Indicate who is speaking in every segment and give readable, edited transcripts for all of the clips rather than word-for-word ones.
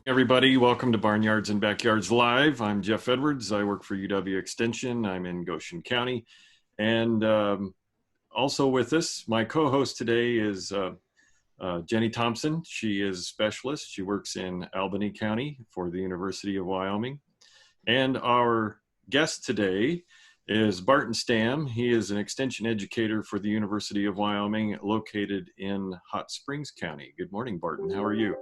Speaker 1: Everybody, welcome to Barnyards and Backyards Live. I'm Jeff Edwards. I work for UW Extension. I'm in Goshen County. And also with us, my co-host today is Jenny Thompson. She is a specialist. She works in Albany County for the University of Wyoming. And our guest today is Barton Stam. He is an extension educator for the University of Wyoming, located in Hot Springs County. Good morning, Barton. How are you?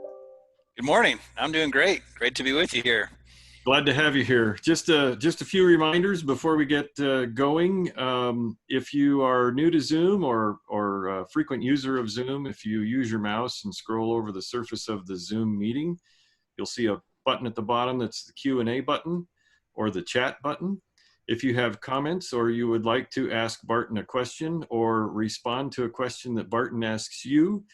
Speaker 2: Good morning. I'm doing great. Great to be with you here.
Speaker 1: Glad to have you here. Just a few reminders before we get going. If you are new to Zoom or a frequent user of Zoom, if you use your mouse and scroll over the surface of the Zoom meeting, you'll see a button at the bottom that's the Q&A button or the chat button. If you have comments or you would like to ask Barton a question or respond to a question that Barton asks you,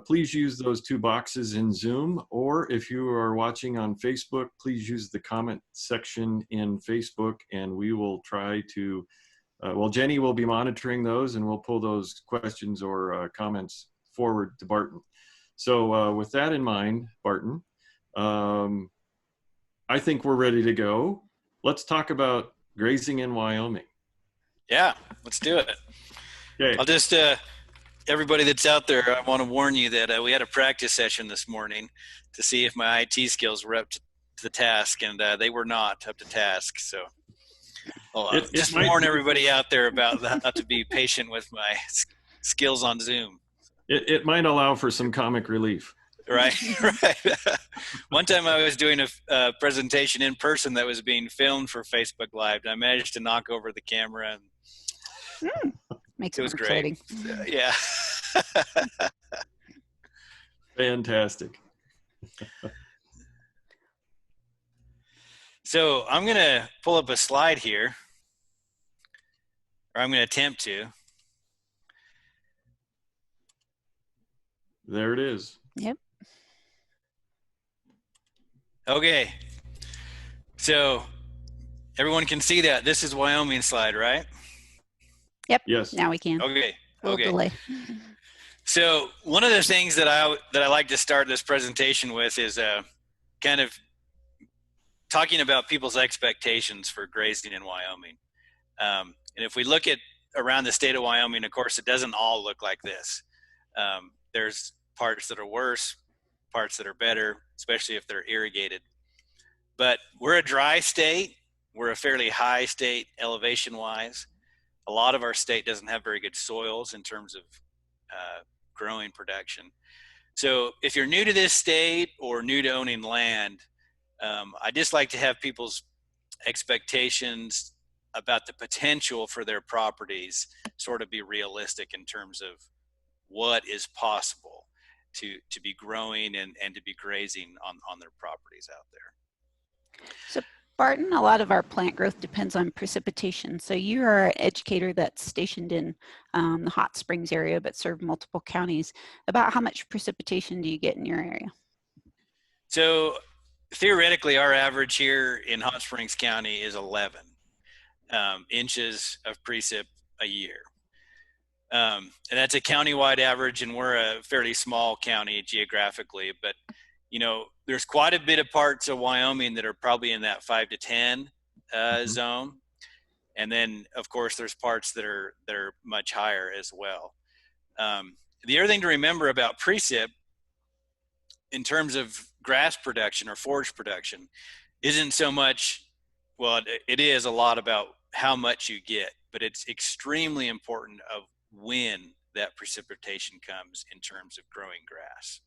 Speaker 1: please use those two boxes in Zoom, or if you are watching on Facebook, please use the comment section in Facebook, and we will try to, Jenny will be monitoring those, and we'll pull those questions or comments forward to Barton. So with that in mind, Barton, I think we're ready to go. Let's talk about grazing in Wyoming.
Speaker 2: Yeah, let's do it. Okay. I'll just... everybody that's out there, I want to warn you that we had a practice session this morning to see if my IT skills were up to the task, and they were not up to task. So just warn everybody out there about how to be patient with my skills on Zoom.
Speaker 1: It might allow for some comic relief.
Speaker 2: Right, right. One time I was doing a presentation in person that was being filmed for Facebook Live, and I managed to knock over the camera, and
Speaker 3: Makes
Speaker 2: it was great. Yeah.
Speaker 1: Fantastic.
Speaker 2: So I'm going to pull up a slide here, or I'm going to attempt to.
Speaker 1: There it is.
Speaker 3: Yep.
Speaker 2: Okay. So everyone can see that. This is Wyoming slide, right?
Speaker 3: Yep.
Speaker 1: Yes.
Speaker 3: Now we can.
Speaker 2: Okay.
Speaker 3: Okay. Delay.
Speaker 2: So one of the things that I like to start this presentation with is kind of talking about people's expectations for grazing in Wyoming. And if we look at around the state of Wyoming, of course, it doesn't all look like this. There's parts that are worse, parts that are better, especially if they're irrigated. But we're a dry state. We're a fairly high state elevation-wise. A lot of our state doesn't have very good soils in terms of growing production. So if you're new to this state or new to owning land, I just like to have people's expectations about the potential for their properties sort of be realistic in terms of what is possible to be growing and to be grazing on their properties out there.
Speaker 3: So Barton, a lot of our plant growth depends on precipitation. So you are an educator that's stationed in the Hot Springs area, but serve multiple counties. About how much precipitation do you get in your area?
Speaker 2: So theoretically, our average here in Hot Springs County is 11 inches of precip a year. And that's a countywide average, and we're a fairly small county geographically, but you know, there's quite a bit of parts of Wyoming that are probably in that 5 to 10 zone. And then of course there's parts that are much higher as well. The other thing to remember about precip in terms of grass production or forage production isn't so much, well, it is a lot about how much you get, but it's extremely important of when that precipitation comes in terms of growing grass.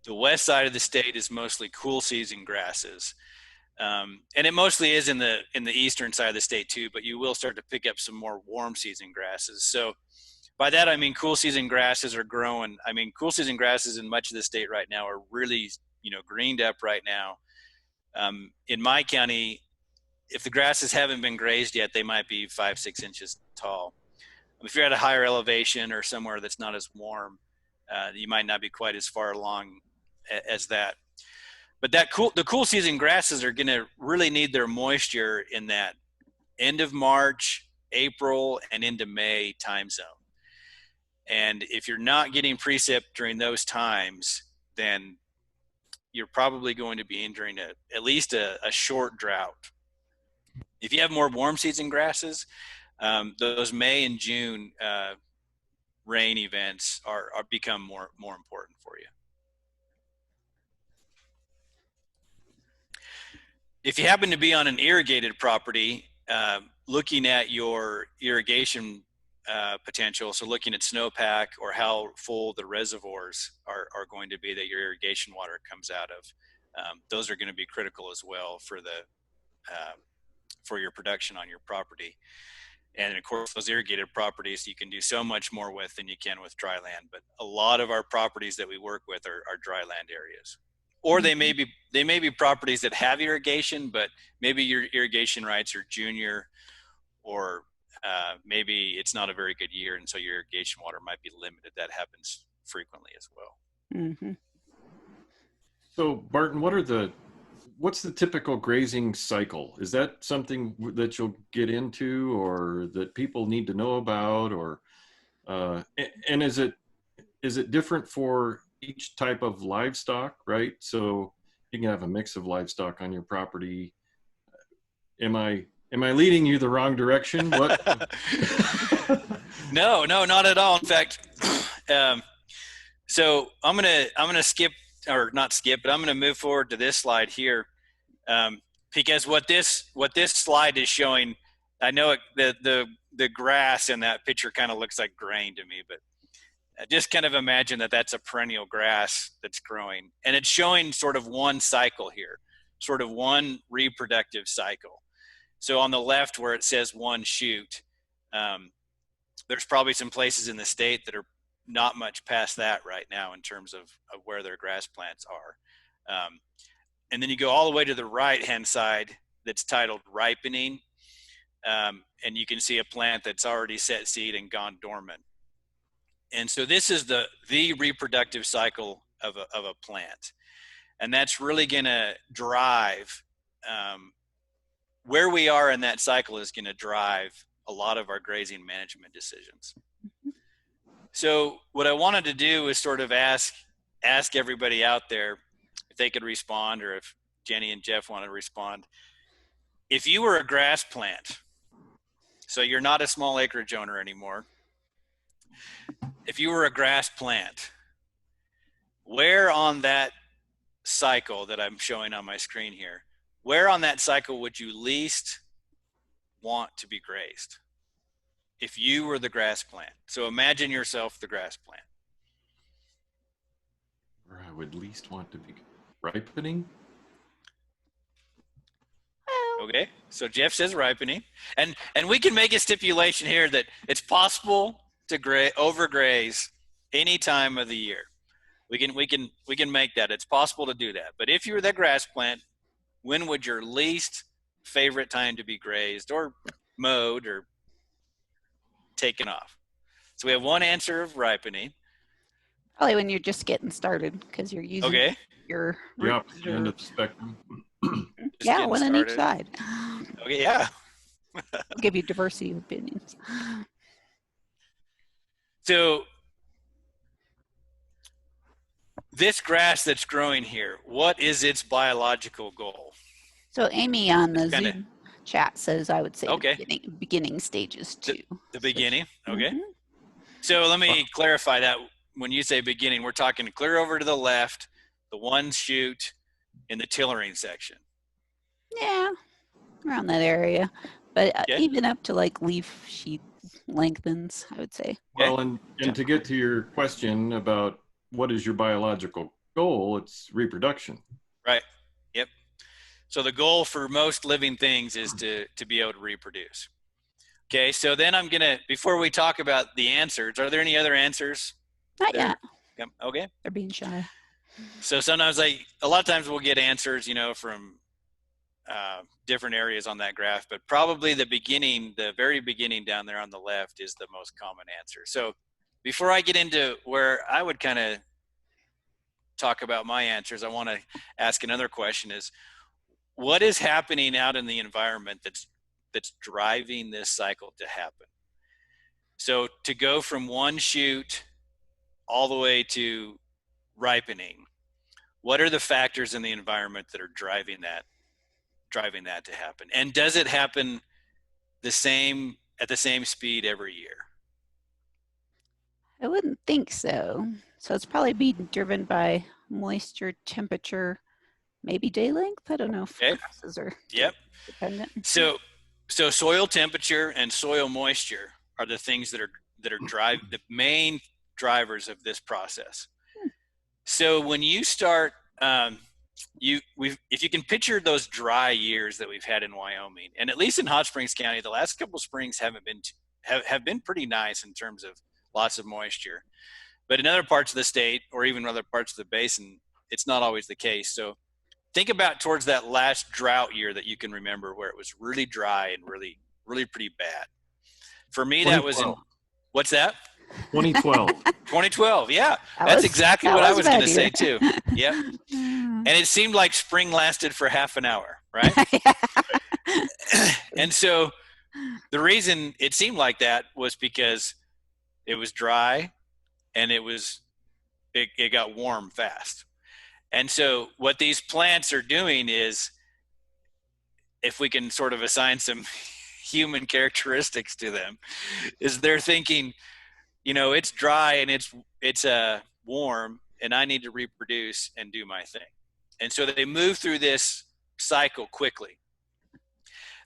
Speaker 2: The west side of the state is mostly cool season grasses. And it mostly is in the eastern side of the state too, but you will start to pick up some more warm season grasses. So by that, I mean, cool season grasses are growing. I mean, cool season grasses in much of the state right now are really, greened up right now. In my county, if the grasses haven't been grazed yet, they might be 5-6 inches tall. If you're at a higher elevation or somewhere that's not as warm, you might not be quite as far along as that. But the cool season grasses are going to really need their moisture in that end of March, April, and into May time zone. And if you're not getting precip during those times, then you're probably going to be entering at least a short drought. If you have more warm season grasses, those May and June rain events are become more important for you. If you happen to be on an irrigated property, looking at your irrigation potential, so looking at snowpack or how full the reservoirs are going to be that your irrigation water comes out of, those are going to be critical as well for the for your production on your property. And of course, those irrigated properties you can do so much more with than you can with dry land. But a lot of our properties that we work with are dry land areas, or they may be properties that have irrigation, but maybe your irrigation rights are junior, or maybe it's not a very good year, and so your irrigation water might be limited. That happens frequently as well.
Speaker 3: Mm-hmm.
Speaker 1: So Barton, what's the typical grazing cycle? Is that something that you'll get into, or that people need to know about, or and is it different for each type of livestock, right? So you can have a mix of livestock on your property. Am I leading you the wrong direction? What?
Speaker 2: No, not at all. In fact, so I'm gonna skip, or not skip, but I'm gonna move forward to this slide here, because what this slide is showing, I know the grass in that picture kind of looks like grain to me, but just kind of imagine that that's a perennial grass that's growing, and it's showing sort of one cycle here, sort of one reproductive cycle. So on the left where it says one shoot, there's probably some places in the state that are not much past that right now in terms of where their grass plants are. And then you go all the way to the right-hand side that's titled ripening, and you can see a plant that's already set seed and gone dormant. And so this is the reproductive cycle of a plant. And that's really gonna drive, where we are in that cycle is gonna drive a lot of our grazing management decisions. So what I wanted to do is sort of ask everybody out there if they could respond, or if Jenny and Jeff want to respond. If you were a grass plant, so you're not a small acreage owner anymore, if you were a grass plant, where on that cycle that I'm showing on my screen here, where on that cycle would you least want to be grazed if you were the grass plant? So imagine yourself the grass plant.
Speaker 1: Where I would least want to be ripening.
Speaker 2: Okay, so Jeff says ripening, and we can make a stipulation here that it's possible to overgraze any time of the year. We can make that. It's possible to do that. But if you were the grass plant, when would your least favorite time to be grazed or mowed or taken off? So we have one answer of ripening.
Speaker 3: Probably when you're just getting started, because you're using your root
Speaker 1: End of the spectrum.
Speaker 3: yeah, one on each side.
Speaker 2: Okay, yeah.
Speaker 3: I'll give you diversity of opinions.
Speaker 2: So this grass that's growing here, what is its biological goal?
Speaker 3: So Amy on the Zoom chat says, I would say beginning stages too.
Speaker 2: The beginning, okay.
Speaker 3: Mm-hmm.
Speaker 2: So let me clarify that. When you say beginning, we're talking clear over to the left, the one shoot in the tillering section.
Speaker 3: Yeah, around that area. But even up to like leaf sheath lengthens, I would say.
Speaker 1: Well, and to get to your question about what is your biological goal, it's reproduction.
Speaker 2: Right. Yep. So the goal for most living things is to be able to reproduce. Okay, so then I'm going to, before we talk about the answers, are there any other answers?
Speaker 3: Not yet.
Speaker 2: Okay.
Speaker 3: They're being shy.
Speaker 2: So sometimes a lot of times we'll get answers, from different areas on that graph, but probably the very beginning down there on the left is the most common answer. So before I get into where I would kind of talk about my answers, I want to ask another question is, what is happening out in the environment that's driving this cycle to happen? So to go from one shoot all the way to ripening, What are the factors in the environment that are driving that to happen? And does it happen at the same speed every year?
Speaker 3: I wouldn't think so. So it's probably being driven by moisture, temperature, maybe day length. I don't know if grasses are dependent.
Speaker 2: So soil temperature and soil moisture are the things that are the main drivers of this process. So when you start, if you can picture those dry years that we've had in Wyoming, and at least in Hot Springs County, the last couple of springs have been pretty nice in terms of lots of moisture. But in other parts of the state, or even other parts of the basin, it's not always the case. So think about towards that last drought year that you can remember, where it was really dry and really, really pretty bad. For me, that was in, what's that?
Speaker 1: 2012.
Speaker 2: 2012, yeah. That's exactly what I was going to say too. Yep. And it seemed like spring lasted for half an hour, right? And so the reason it seemed like that was because it was dry and it got warm fast. And so what these plants are doing is, if we can sort of assign some human characteristics to them, is they're thinking, it's dry and it's warm and I need to reproduce and do my thing. And so they move through this cycle quickly.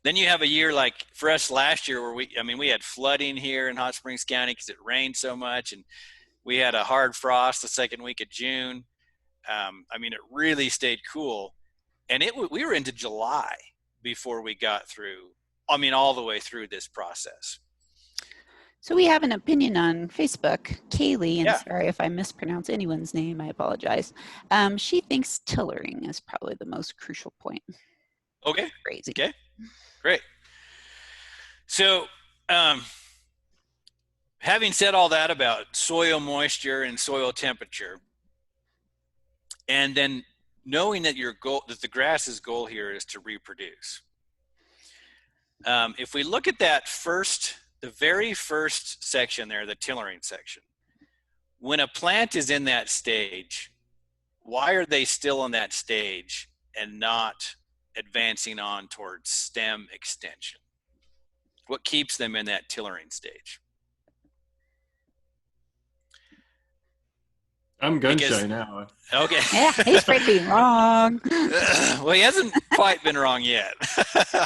Speaker 2: Then you have a year like for us last year where we had flooding here in Hot Springs County because it rained so much, and we had a hard frost the second week of June. It really stayed cool, and we were into July before we got through, all the way through this process.
Speaker 3: So we have an opinion on Facebook, Kaylee, and sorry if I mispronounce anyone's name, I apologize. She thinks tillering is probably the most crucial point.
Speaker 2: Okay.
Speaker 3: Crazy.
Speaker 2: Okay. Great. So, having said all that about soil moisture and soil temperature, and then knowing that that the grass's goal here is to reproduce. If we look at that the very first section there, the tillering section, when a plant is in that stage, why are they still in that stage and not advancing on towards stem extension? What keeps them in that tillering stage?
Speaker 1: I'm gun shy now.
Speaker 2: Okay.
Speaker 3: Yeah, he's pretty wrong.
Speaker 2: Well, he hasn't quite been wrong yet.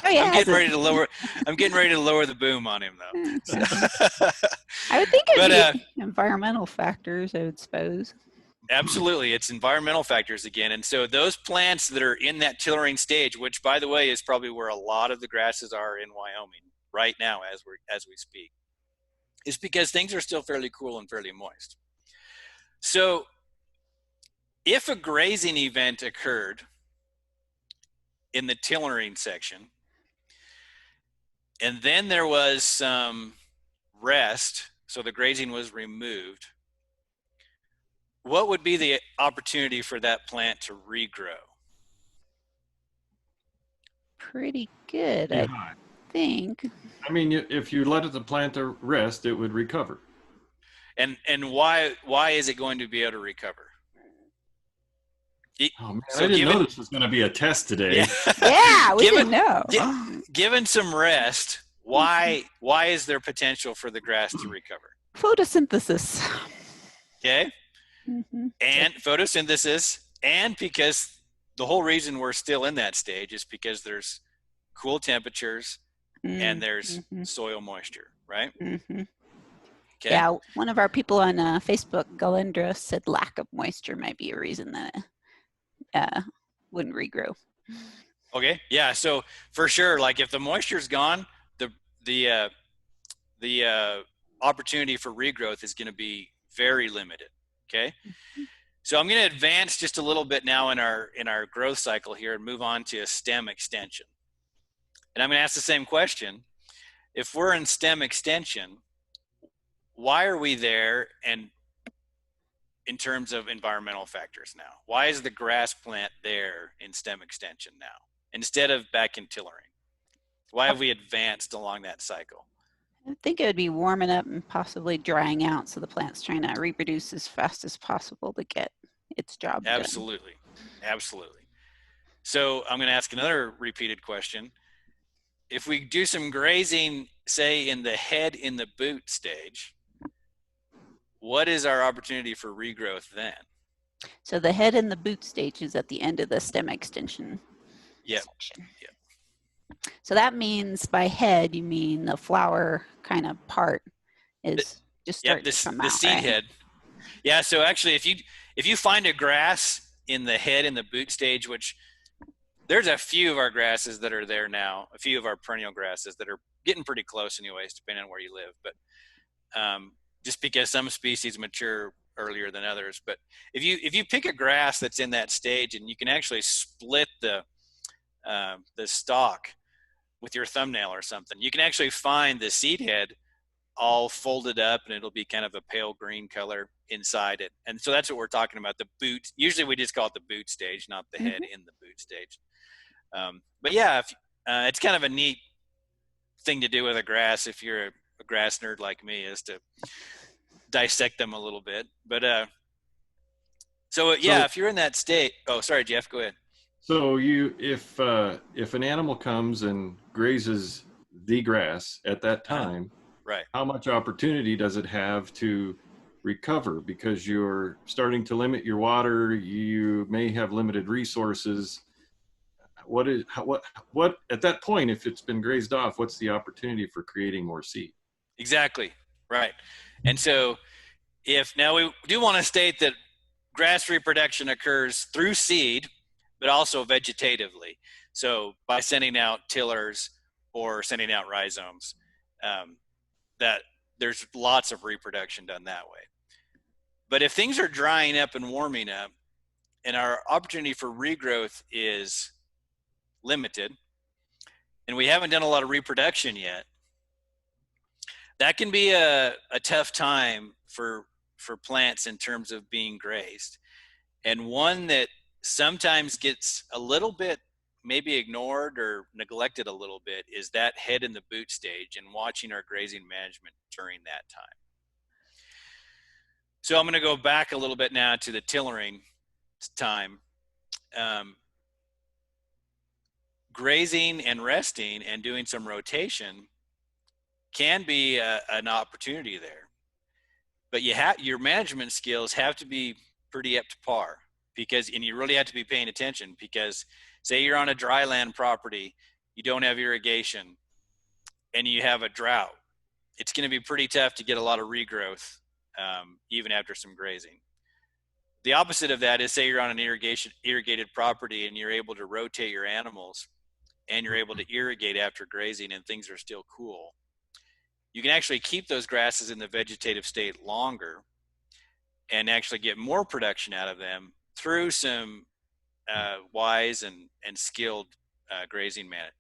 Speaker 2: I'm getting ready to lower the boom on him, though.
Speaker 3: I would think it'd be environmental factors, I would suppose.
Speaker 2: Absolutely. It's environmental factors again. And so those plants that are in that tillering stage, which, by the way, is probably where a lot of the grasses are in Wyoming right now as we speak, is because things are still fairly cool and fairly moist. So if a grazing event occurred in the tillering section, and then there was some rest, so the grazing was removed, what would be the opportunity for that plant to regrow?
Speaker 3: Pretty good, I think.
Speaker 1: If you let the plant rest, it would recover.
Speaker 2: And why is it going to be able to recover?
Speaker 1: Oh man, I didn't know this was going to be a test today.
Speaker 3: Yeah, we didn't know.
Speaker 2: Given some rest, why is there potential for the grass to recover?
Speaker 3: Photosynthesis.
Speaker 2: Okay. And photosynthesis, and because the whole reason we're still in that stage is because there's cool temperatures and there's soil moisture, right? Okay.
Speaker 3: Yeah, one of our people on Facebook, Galendra, said lack of moisture might be a reason that it wouldn't regrow.
Speaker 2: Okay, yeah, so for sure, like if the moisture's gone, the opportunity for regrowth is going to be very limited. Okay, so I'm going to advance just a little bit now in our growth cycle here and move on to a stem extension. And I'm going to ask the same question. If we're in stem extension, why are we there, and in terms of environmental factors now? Why is the grass plant there in stem extension now instead of back in tillering? Why have we advanced along that cycle?
Speaker 3: I think it would be warming up and possibly drying out, so the plant's trying to reproduce as fast as possible to get its job done.
Speaker 2: Absolutely. Absolutely. So I'm going to ask another repeated question. If we do some grazing, say in the head in the boot stage, what is our opportunity for regrowth then?
Speaker 3: So the head and the boot stage is at the end of the stem extension section.
Speaker 2: Yep.
Speaker 3: So that means by head, you mean the flower kind of part is just starting to come out,
Speaker 2: the seed
Speaker 3: right?
Speaker 2: head. Yeah, so actually if you find a grass in the head in the boot stage, which there's a few of our grasses that are there now, a few of our perennial grasses that are getting pretty close anyways, depending on where you live. But just because some species mature earlier than others. But if you pick a grass that's in that stage, and you can actually split the stalk with your thumbnail or something, you can actually find the seed head all folded up, and it'll be kind of a pale green color inside it. And so that's what we're talking about, the boot. Usually we just call it the boot stage, not the head in the boot stage. But yeah, it's kind of a neat thing to do with a grass if you're a grass nerd like me, is to dissect them a little bit. But so if you're in that state. Oh, sorry, Jeff, go ahead.
Speaker 1: So if an animal comes and grazes the grass at that time,
Speaker 2: right,
Speaker 1: how much opportunity does it have to recover? Because you're starting to limit your water, you may have limited resources. What at that point, if it's been grazed off, what's the opportunity for creating more seed?
Speaker 2: Exactly, right. And so if now we do want to state that grass reproduction occurs through seed, but also vegetatively. So by sending out tillers or sending out rhizomes, that there's lots of reproduction done that way. But if things are drying up and warming up, and our opportunity for regrowth is limited, and we haven't done a lot of reproduction yet, that can be a tough time for plants in terms of being grazed. And one that sometimes gets a little bit maybe ignored or neglected a little bit is that head in the boot stage, and watching our grazing management during that time. So I'm going to go back a little bit now to the tillering time. Grazing and resting and doing some rotation can be an opportunity there, but your management skills have to be pretty up to par, and you really have to be paying attention, because say you're on a dry land property, you don't have irrigation, and you have a drought, it's going to be pretty tough to get a lot of regrowth, even after some grazing. The opposite of that is, say you're on an irrigated property, and you're able to rotate your animals, and you're able to irrigate after grazing, and things are still cool. You can actually keep those grasses in the vegetative state longer and actually get more production out of them through some wise and skilled grazing management.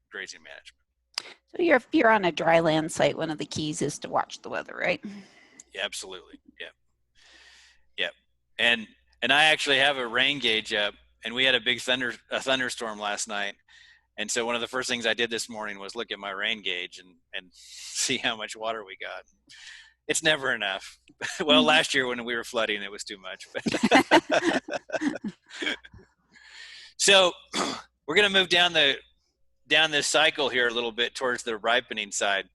Speaker 3: So if you're on a dry land site, one of the keys is to watch the weather, right?
Speaker 2: Yeah, absolutely. Yep. And I actually have a rain gauge up, and we had a big thunderstorm last night. And so one of the first things I did this morning was look at my rain gauge and see how much water we got. It's never enough. Well, last year when we were flooding, it was too much. But so we're going to move down this cycle here a little bit towards the ripening side.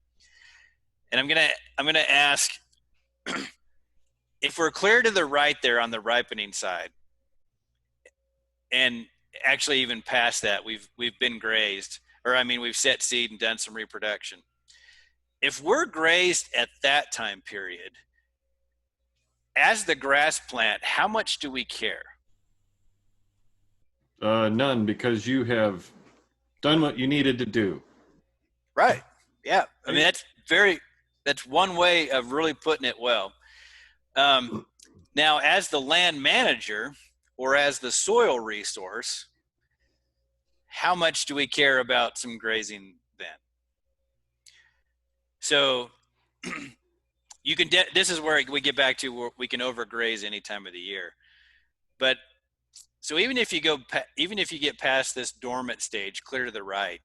Speaker 2: And I'm going to ask, if we're clear to the right there on the ripening side, and actually even past that, we've been grazed, we've set seed and done some reproduction. If we're grazed at that time period, as the grass plant, how much do we care?
Speaker 1: None, because you have done what you needed to do.
Speaker 2: Right. Yeah. I mean, that's one way of really putting it well. Now, as the land manager or as the soil resource, how much do we care about some grazing then? So this is where we get back to where we can overgraze any time of the year. But so even if you get past this dormant stage, clear to the right,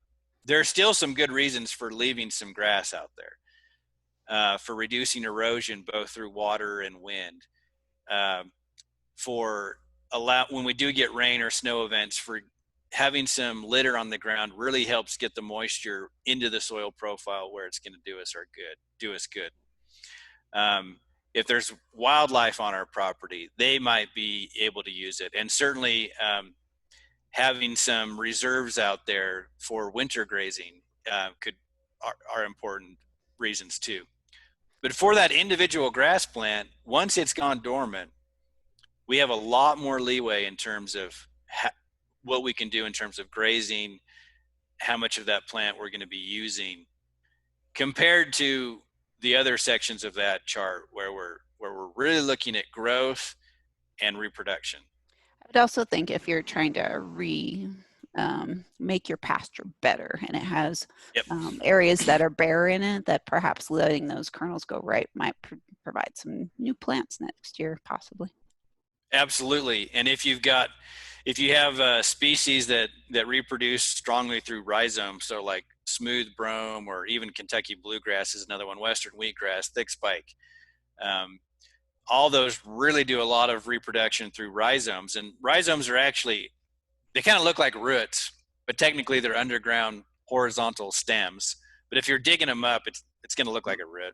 Speaker 2: there are still some good reasons for leaving some grass out there, for reducing erosion both through water and wind, for when we do get rain or snow events, for having some litter on the ground really helps get the moisture into the soil profile where it's going to do us good. If there's wildlife on our property, they might be able to use it. And certainly having some reserves out there for winter grazing are important reasons too. But for that individual grass plant, once it's gone dormant, we have a lot more leeway in terms of what we can do in terms of grazing, how much of that plant we're going to be using, compared to the other sections of that chart where we're really looking at growth and reproduction.
Speaker 3: I would also think if you're trying to make your pasture better and it has areas that are bare in it, that perhaps letting those kernels go right might provide some new plants next year, possibly.
Speaker 2: Absolutely. And if you have species that reproduce strongly through rhizomes, so like smooth brome or even Kentucky bluegrass is another one, western wheatgrass, thick spike, all those really do a lot of reproduction through rhizomes. And rhizomes are actually, they kind of look like roots, but technically they're underground horizontal stems. But if you're digging them up, it's going to look like a root,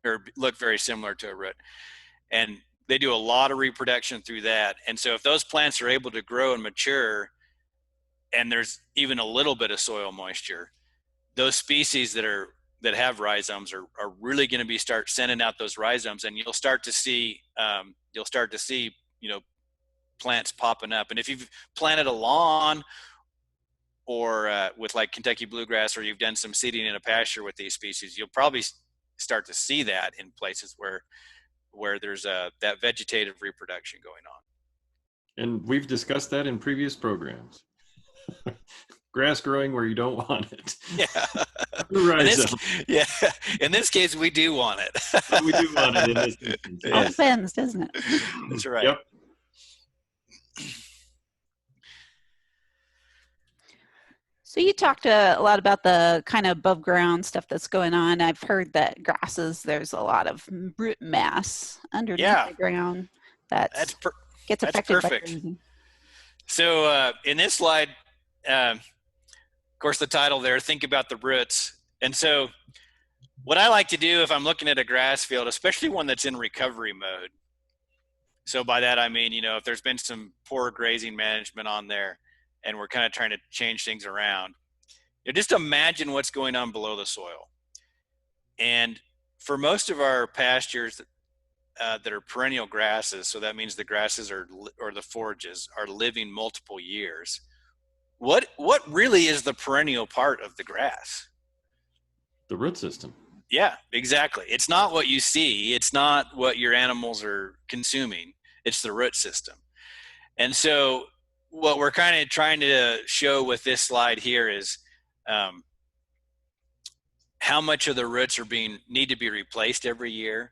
Speaker 2: or look very similar to a root. And they do a lot of reproduction through that. And so if those plants are able to grow and mature, and there's even a little bit of soil moisture, those species that have rhizomes are really going to start sending out those rhizomes, and you'll start to see plants popping up. And if you've planted a lawn or with like Kentucky bluegrass, or you've done some seeding in a pasture with these species, you'll probably start to see that in places where there's that vegetative reproduction going on.
Speaker 1: And we've discussed that in previous programs. Grass growing where you don't want it.
Speaker 2: Yeah. In this case, we do want it.
Speaker 1: We do want it in this instance.
Speaker 3: It all depends, doesn't it?
Speaker 2: That's right.
Speaker 1: Yep.
Speaker 3: So you talked a lot about the kind of above ground stuff that's going on. I've heard that grasses, there's a lot of root mass underneath the ground gets affected by grazing.
Speaker 2: So in this slide, of course, the title there, think about the roots. And so what I like to do if I'm looking at a grass field, especially one that's in recovery mode. So by that, I mean, if there's been some poor grazing management on there, and we're kind of trying to change things around, just imagine what's going on below the soil. And for most of our pastures that are perennial grasses, so that means the grasses or the forages are living multiple years. What really is the perennial part of the grass?
Speaker 1: The root system.
Speaker 2: Yeah, exactly. It's not what you see. It's not what your animals are consuming. It's the root system. And so what we're kind of trying to show with this slide here is how much of the roots need to be replaced every year.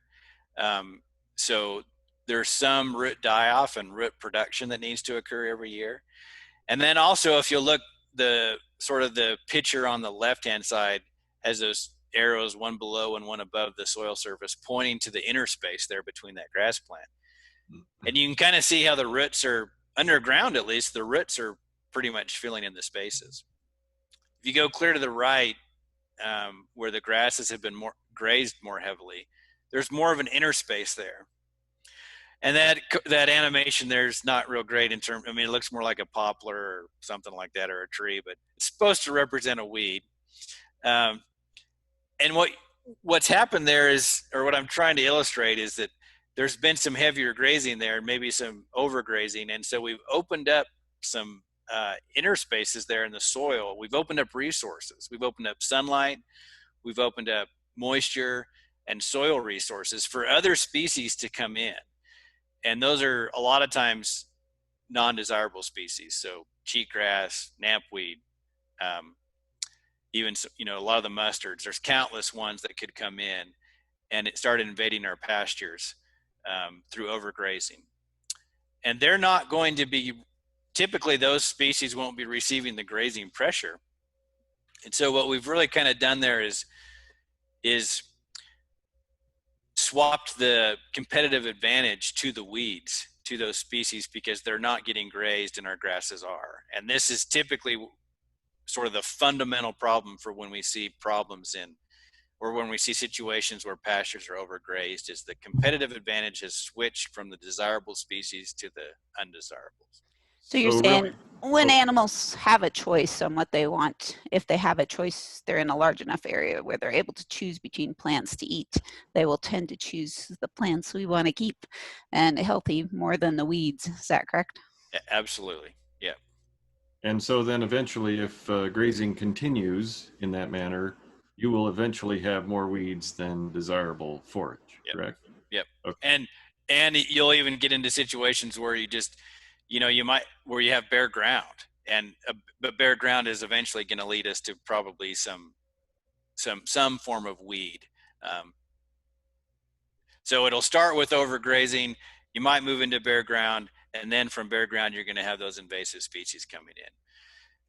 Speaker 2: So there's some root die-off and root production that needs to occur every year. And then also, if you look, the picture on the left-hand side has those arrows, one below and one above the soil surface, pointing to the inner space there between that grass plant. And you can kind of see how the roots are, underground at least, the roots are pretty much filling in the spaces. If you go clear to the right, where the grasses have been grazed more heavily, there's more of an inner space there. And that animation there's not real great it looks more like a poplar or something like that, or a tree, but it's supposed to represent a weed. And what's happened there is, or what I'm trying to illustrate is that there's been some heavier grazing there, maybe some overgrazing. And so we've opened up some inner spaces there in the soil. We've opened up resources. We've opened up sunlight. We've opened up moisture and soil resources for other species to come in. And those are a lot of times non-desirable species. So cheatgrass, knapweed, even, a lot of the mustards. There's countless ones that could come in, and it started invading our pastures through overgrazing. And they're not going to be, typically those species won't be receiving the grazing pressure. And so what we've really kind of done there is swapped the competitive advantage to the weeds, to those species because they're not getting grazed and our grasses are. And this is typically sort of the fundamental problem for when we see problems in, or when we see situations where pastures are overgrazed, is the competitive advantage has switched from the desirable species to the undesirables.
Speaker 3: So you're
Speaker 1: So
Speaker 3: saying
Speaker 1: really,
Speaker 3: when
Speaker 1: oh,
Speaker 3: animals have a choice on what they want, if they have a choice, they're in a large enough area where they're able to choose between plants to eat, they will tend to choose the plants we want to keep and healthy more than the weeds. Is that correct?
Speaker 2: Absolutely. Yeah.
Speaker 1: and so then eventually, if grazing continues in that manner, you will eventually have more weeds than desirable forage,
Speaker 2: Yep.
Speaker 1: correct?
Speaker 2: Yep.
Speaker 1: Okay.
Speaker 2: And you'll even get into situations where you just, you might, where you have bare ground, and but bare ground is eventually going to lead us to probably some form of weed. So it'll start with overgrazing. You might move into bare ground, and then from bare ground, you're going to have those invasive species coming in.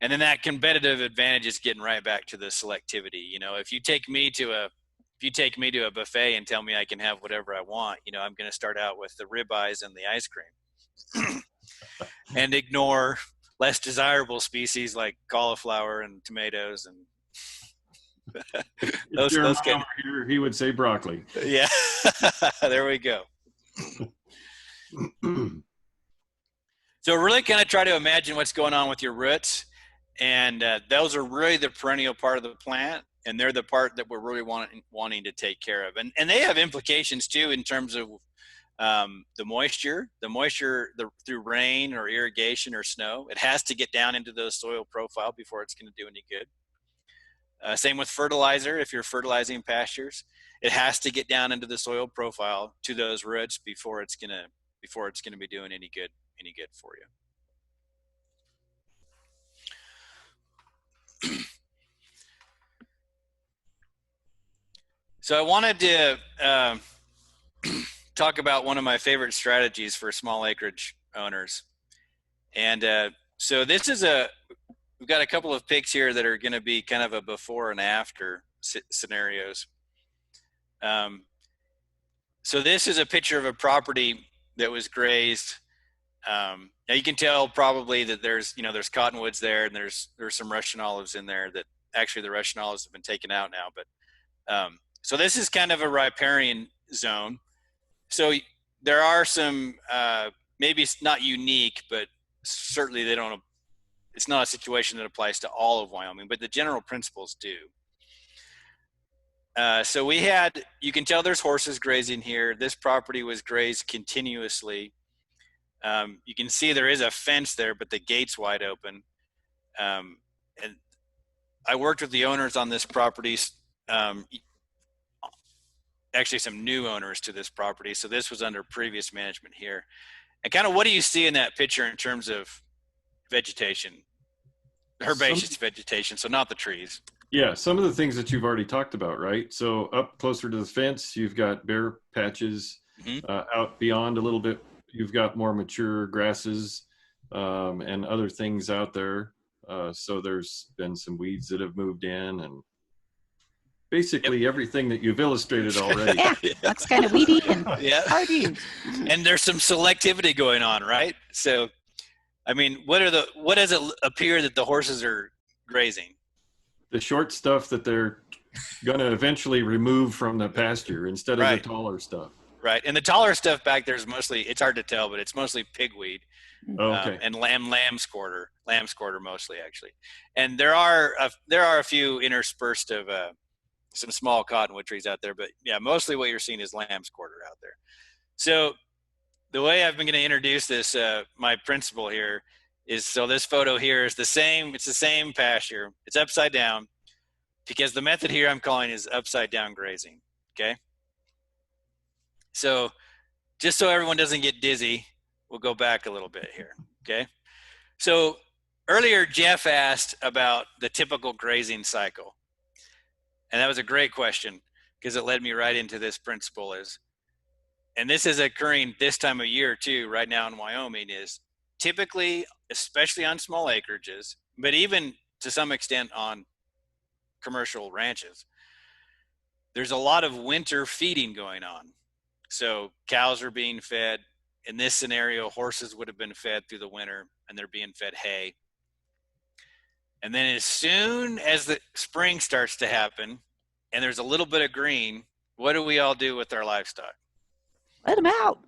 Speaker 2: And then that competitive advantage is getting right back to the selectivity. If you take me to a buffet and tell me I can have whatever I want, I'm going to start out with the ribeyes and the ice cream and ignore less desirable species like cauliflower and tomatoes and those
Speaker 1: Jeremiah
Speaker 2: kind.
Speaker 1: over here, he would say broccoli.
Speaker 2: Yeah. There we go. So really kind of try to imagine what's going on with your roots. And those are really the perennial part of the plant. And they're the part that we're really wanting to take care of. And they have implications too in terms of the moisture through rain or irrigation or snow. It has to get down into the soil profile before it's going to do any good. Same with fertilizer. If you're fertilizing pastures, it has to get down into the soil profile to those roots before it's going to be doing any good for you. So I wanted to talk about one of my favorite strategies for small acreage owners. And so this is we've got a couple of pics here that are going to be kind of a before and after scenarios. So this is a picture of a property that was grazed. Now you can tell probably that there's cottonwoods there, and there's some Russian olives in there that actually the Russian olives have been taken out now. But so this is kind of a riparian zone. So there are some, maybe it's not unique, but certainly it's not a situation that applies to all of Wyoming, but the general principles do. So you can tell there's horses grazing here. This property was grazed continuously. You can see there is a fence there, but the gate's wide open. And I worked with the owners on this property, actually some new owners to this property. So this was under previous management here. And kind of what do you see in that picture in terms of vegetation? Herbaceous vegetation, so not the trees.
Speaker 1: Yeah, some of the things that you've already talked about, right? So up closer to the fence, you've got bare patches. Out beyond a little bit, you've got more mature grasses and other things out there. So there's been some weeds that have moved in, and basically everything that you've illustrated already.
Speaker 3: Yeah, that's kind of weedy and hard to use.
Speaker 2: And there's some selectivity going on, right? So, I mean, what does it appear that the horses are grazing?
Speaker 1: The short stuff that they're going to eventually remove from the pasture instead of the taller stuff.
Speaker 2: Right. And the taller stuff back there is mostly, it's hard to tell, but it's mostly pigweed.
Speaker 1: Okay.
Speaker 2: And lamb squirter mostly, actually. And there are a few interspersed of some small cottonwood trees out there, but yeah, mostly what you're seeing is lamb squirter out there. So the way I've been going to introduce this, my principle here is, so this photo here is it's the same pasture. It's upside down because the method here I'm calling is upside down grazing. Okay. So just so everyone doesn't get dizzy, we'll go back a little bit here. Okay. So earlier, Jeff asked about the typical grazing cycle. And that was a great question because it led me right into this principle and this is occurring this time of year too, right now in Wyoming, is typically, especially on small acreages, but even to some extent on commercial ranches, there's a lot of winter feeding going on. So cows are being fed, in this scenario, horses would have been fed through the winter, and they're being fed hay. And then as soon as the spring starts to happen and there's a little bit of green, what do we all do with our livestock?
Speaker 3: Let them out.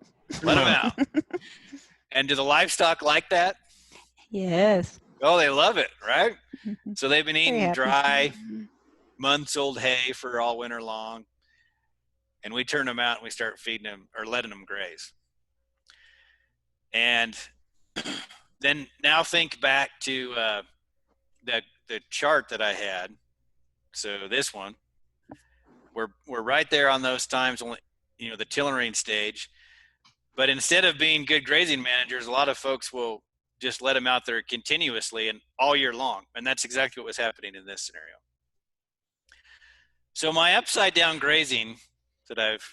Speaker 2: Let them out. And do the livestock like that?
Speaker 3: Yes.
Speaker 2: Oh, they love it, right? So they've been
Speaker 3: Very
Speaker 2: eating
Speaker 3: happy.
Speaker 2: dry, months-old hay for all winter long. And we turn them out and we start feeding them or letting them graze. And then now think back to the chart that I had. So this one, we're right there on those times, only, you know, the tillering stage. But instead of being good grazing managers, a lot of folks will just let them out there continuously and all year long. And that's exactly what was happening in this scenario. So my upside down grazing that I've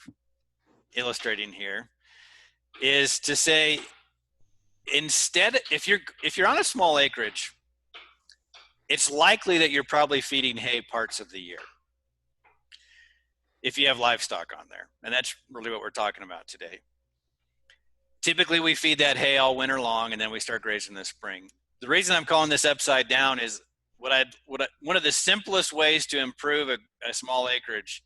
Speaker 2: illustrating here is to say, instead, if you're on a small acreage, it's likely that you're probably feeding hay parts of the year if you have livestock on there. And that's really what we're talking about today. Typically, we feed that hay all winter long, and then we start grazing this spring. The reason I'm calling this upside down is one of the simplest ways to improve a small acreage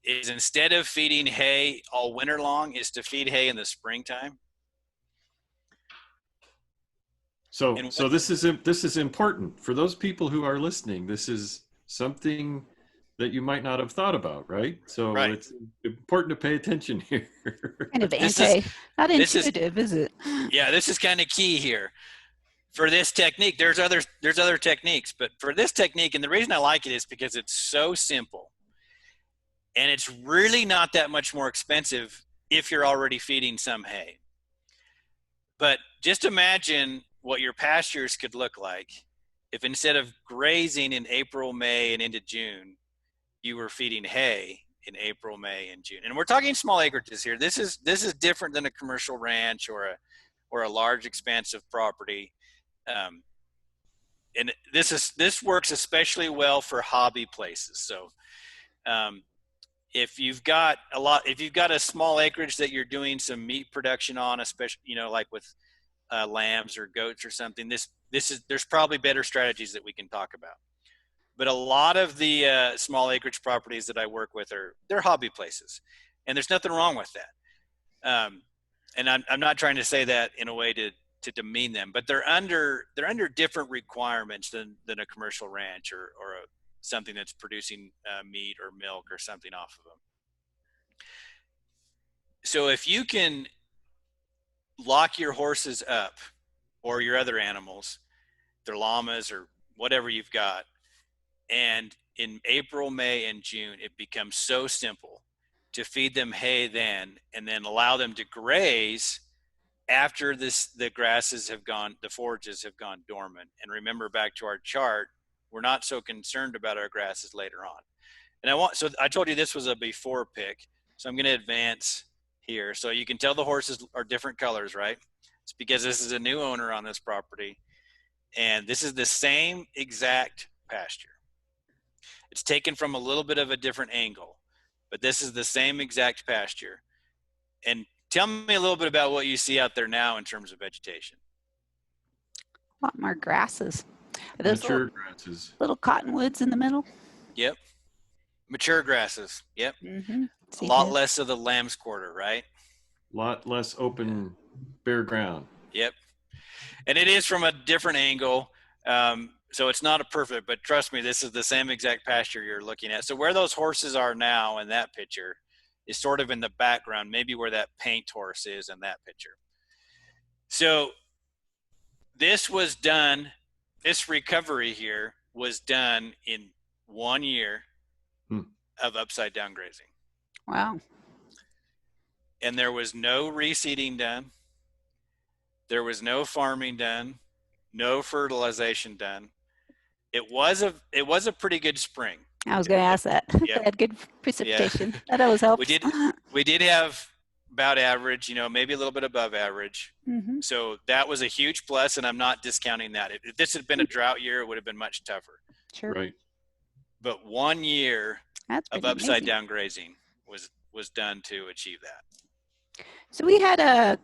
Speaker 2: is instead of feeding hay all winter long is to feed hay in the springtime.
Speaker 1: So this is important for those people who are listening. This is something that you might not have thought about, right? So
Speaker 2: right.
Speaker 1: It's important to pay attention here.
Speaker 3: Kind of not intuitive, is it?
Speaker 2: Yeah, this is kind of key here. For this technique, there's other techniques, but for this technique, and the reason I like it is because it's so simple. And it's really not that much more expensive if you're already feeding some hay. But just imagine what your pastures could look like if instead of grazing in April, May, and into June, you were feeding hay in April, May, and June. And we're talking small acreages here. This is different than a commercial ranch or a large expansive property. And this works especially well for hobby places. So if you've got a small acreage that you're doing some meat production on, especially, you know, like with lambs or goats or something, there's probably better strategies that we can talk about. But a lot of the small acreage properties that I work with they're hobby places, and there's nothing wrong with that. And I'm not trying to say that in a way to demean them, but they're under different requirements than a commercial ranch or something that's producing meat or milk or something off of them. So if you can lock your horses up or your other animals, their llamas or whatever you've got, and in April, May, and June, it becomes so simple to feed them hay then, and then allow them to graze after the grasses have gone, the forages have gone dormant. And remember, back to our chart, we're not so concerned about our grasses later on. And so I told you this was a before pick, so I'm going to advance here. So you can tell the horses are different colors, right? It's because this is a new owner on this property, and this is the same exact pasture. It's taken from a little bit of a different angle, but this is the same exact pasture. And tell me a little bit about what you see out there now in terms of vegetation.
Speaker 3: A lot more grasses. Are those
Speaker 1: Mature grasses.
Speaker 3: little cottonwoods in the middle?
Speaker 2: Yep. Mature grasses. Yep.
Speaker 3: Mm-hmm.
Speaker 2: A lot less of the lamb's quarter, right?
Speaker 1: A lot less open, bare ground.
Speaker 2: Yep. And it is from a different angle. So it's not a perfect, but trust me, this is the same exact pasture you're looking at. So where those horses are now in that picture is sort of in the background, maybe where that paint horse is in that picture. So this recovery here was done in 1 year of upside down grazing.
Speaker 3: Wow.
Speaker 2: And there was no reseeding done. There was no farming done, no fertilization done. It was a pretty good spring.
Speaker 3: I was going to ask that.
Speaker 2: Yep.
Speaker 3: Had good precipitation. Yeah. That always helps.
Speaker 2: We did have about average, you know, maybe a little bit above average.
Speaker 3: Mm-hmm.
Speaker 2: So that was a huge plus, and I'm not discounting that. If this had been a drought year, it would have been much tougher.
Speaker 3: Sure.
Speaker 1: Right.
Speaker 2: But 1 year
Speaker 3: That's
Speaker 2: of upside down grazing was done to achieve that.
Speaker 3: So we had a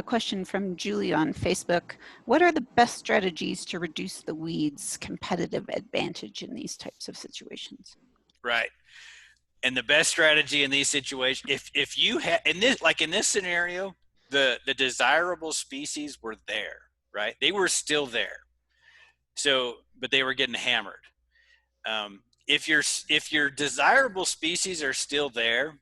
Speaker 3: question from Julie on Facebook. What are the best strategies to reduce the weeds' competitive advantage in these types of situations?
Speaker 2: Right. And the best strategy in these situations, if you have in this scenario, the desirable species were there, right? They were still there. So, but they were getting hammered. If your desirable species are still there,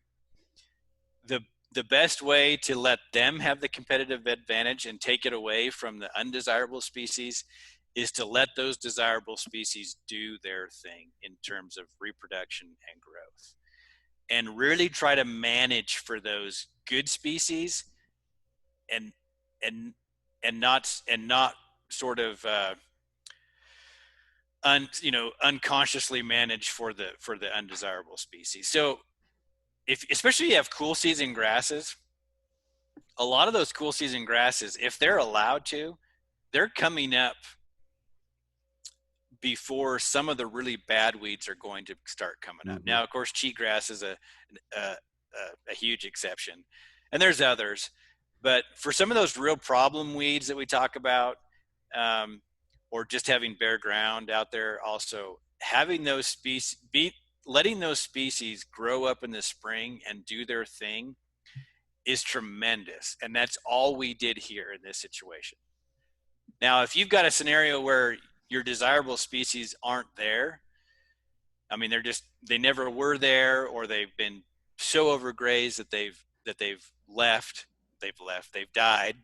Speaker 2: the best way to let them have the competitive advantage and take it away from the undesirable species is to let those desirable species do their thing in terms of reproduction and growth, and really try to manage for those good species and not sort of unconsciously manage for the undesirable species. So especially if you have cool season grasses, a lot of those cool season grasses, if they're allowed to, they're coming up before some of the really bad weeds are going to start coming up. Now, of course, cheatgrass is a huge exception, and there's others. But for some of those real problem weeds that we talk about, or just having bare ground out there, also having those species, letting those species grow up in the spring and do their thing is tremendous. And that's all we did here in this situation. Now, if you've got a scenario where your desirable species aren't there, I mean, they never were there, or they've been so overgrazed that they've died.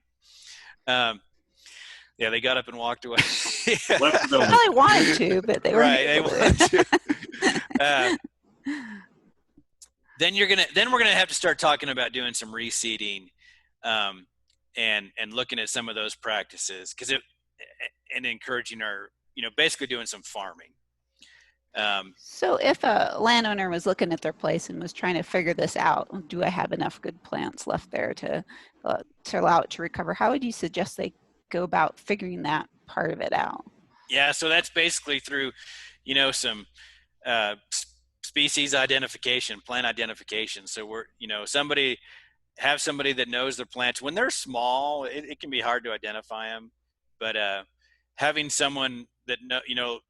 Speaker 2: Yeah, they got up and walked away.
Speaker 1: Left the building.
Speaker 3: Well, they wanted to, but they weren't
Speaker 2: Right, they
Speaker 3: able
Speaker 2: wanted
Speaker 3: to.
Speaker 2: Then we're gonna have to start talking about doing some reseeding, and looking at some of those practices, and encouraging basically doing some farming.
Speaker 3: So if a landowner was looking at their place and was trying to figure this out, do I have enough good plants left there to allow it to recover? How would you suggest they go about figuring that part of it out?
Speaker 2: Yeah, so that's basically through, some species identification, plant identification. So we're, somebody that knows their plants. When they're small, it can be hard to identify them, but having someone that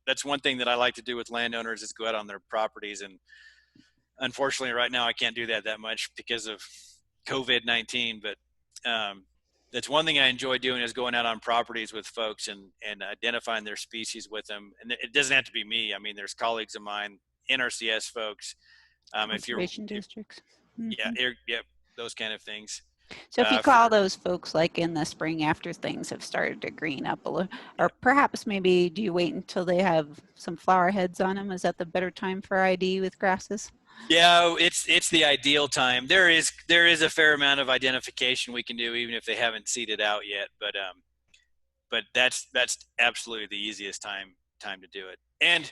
Speaker 2: that's one thing that I like to do with landowners is go out on their properties. And unfortunately right now I can't do that much because of COVID-19, but that's one thing I enjoy doing, is going out on properties with folks and identifying their species with them. And it doesn't have to be me. I mean, there's colleagues of mine, NRCS folks,
Speaker 3: Conservation districts. Mm-hmm.
Speaker 2: Yeah, those kind of things.
Speaker 3: So if you call those folks like in the spring after things have started to green up a little, or perhaps maybe do you wait until they have some flower heads on them? Is that the better time for ID with grasses?
Speaker 2: Yeah, it's the ideal time. There is a fair amount of identification we can do even if they haven't seeded out yet, but that's absolutely the easiest time to do it. And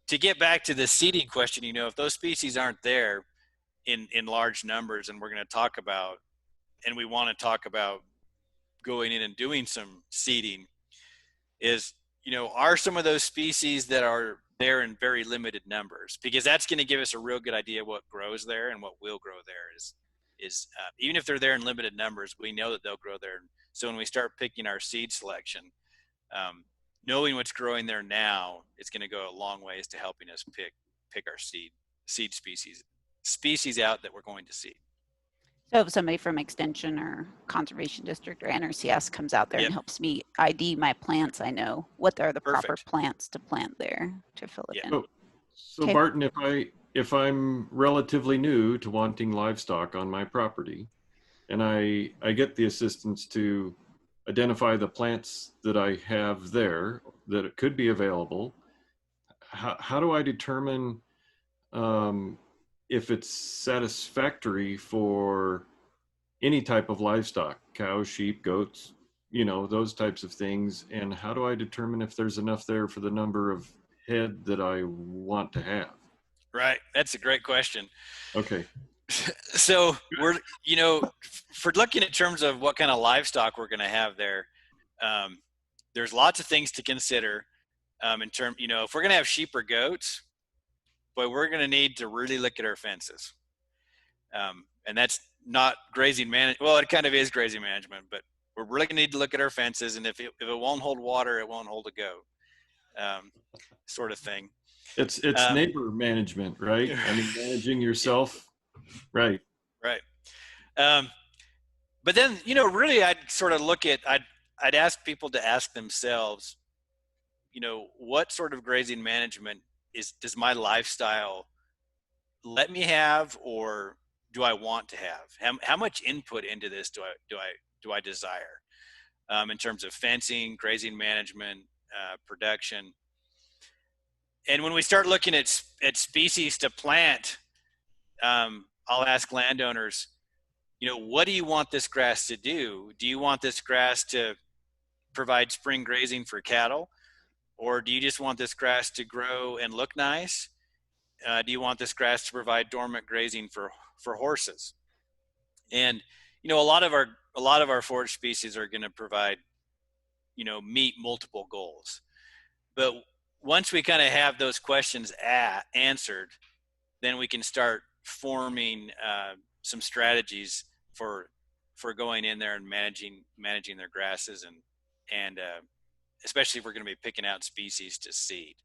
Speaker 2: to get back to the seeding question, if those species aren't there in large numbers, and we're going to talk about, and we want to talk about going in and doing some seeding, is, are some of those species that are there in very limited numbers, because that's going to give us a real good idea what grows there and what will grow there is even if they're there in limited numbers, we know that they'll grow there. So when we start picking our seed selection, knowing what's growing there now is going to go a long ways to helping us pick our seed species out that we're going to seed.
Speaker 3: So if somebody from Extension or Conservation District or NRCS comes out there and helps me ID my plants, I know what are the proper plants to plant there to fill it in.
Speaker 1: So okay. Barton, if I'm relatively new to wanting livestock on my property, and I get the assistance to identify the plants that I have there that it could be available, how do I determine if it's satisfactory for any type of livestock, cows, sheep, goats, those types of things? And how do I determine if there's enough there for the number of head that I want to have?
Speaker 2: Right. That's a great question.
Speaker 1: Okay.
Speaker 2: So we're, for looking in terms of what kind of livestock we're going to have there, there's lots of things to consider in terms, if we're going to have sheep or goats, but we're going to need to really look at our fences. And not grazing management. Well, it kind of is grazing management, but we're really going to need to look at our fences, and if it won't hold water, it won't hold a goat, sort of thing.
Speaker 1: It's neighbor management, right? I mean, managing yourself, right?
Speaker 2: Right. But then, really, I'd sort of look at, I'd ask people to ask themselves, what sort of grazing management does my lifestyle let me have, or do I want to have? How much input into this do I desire, in terms of fencing, grazing management, production? And when we start looking at species to plant, I'll ask landowners, what do you want this grass to do? Do you want this grass to provide spring grazing for cattle? Or do you just want this grass to grow and look nice? Do you want this grass to provide dormant grazing for horses? And, a lot of our forage species are going to provide, meet multiple goals. But once we kind of have those questions answered, then we can start forming some strategies for going in there and managing their grasses, and especially if we're going to be picking out species to seed.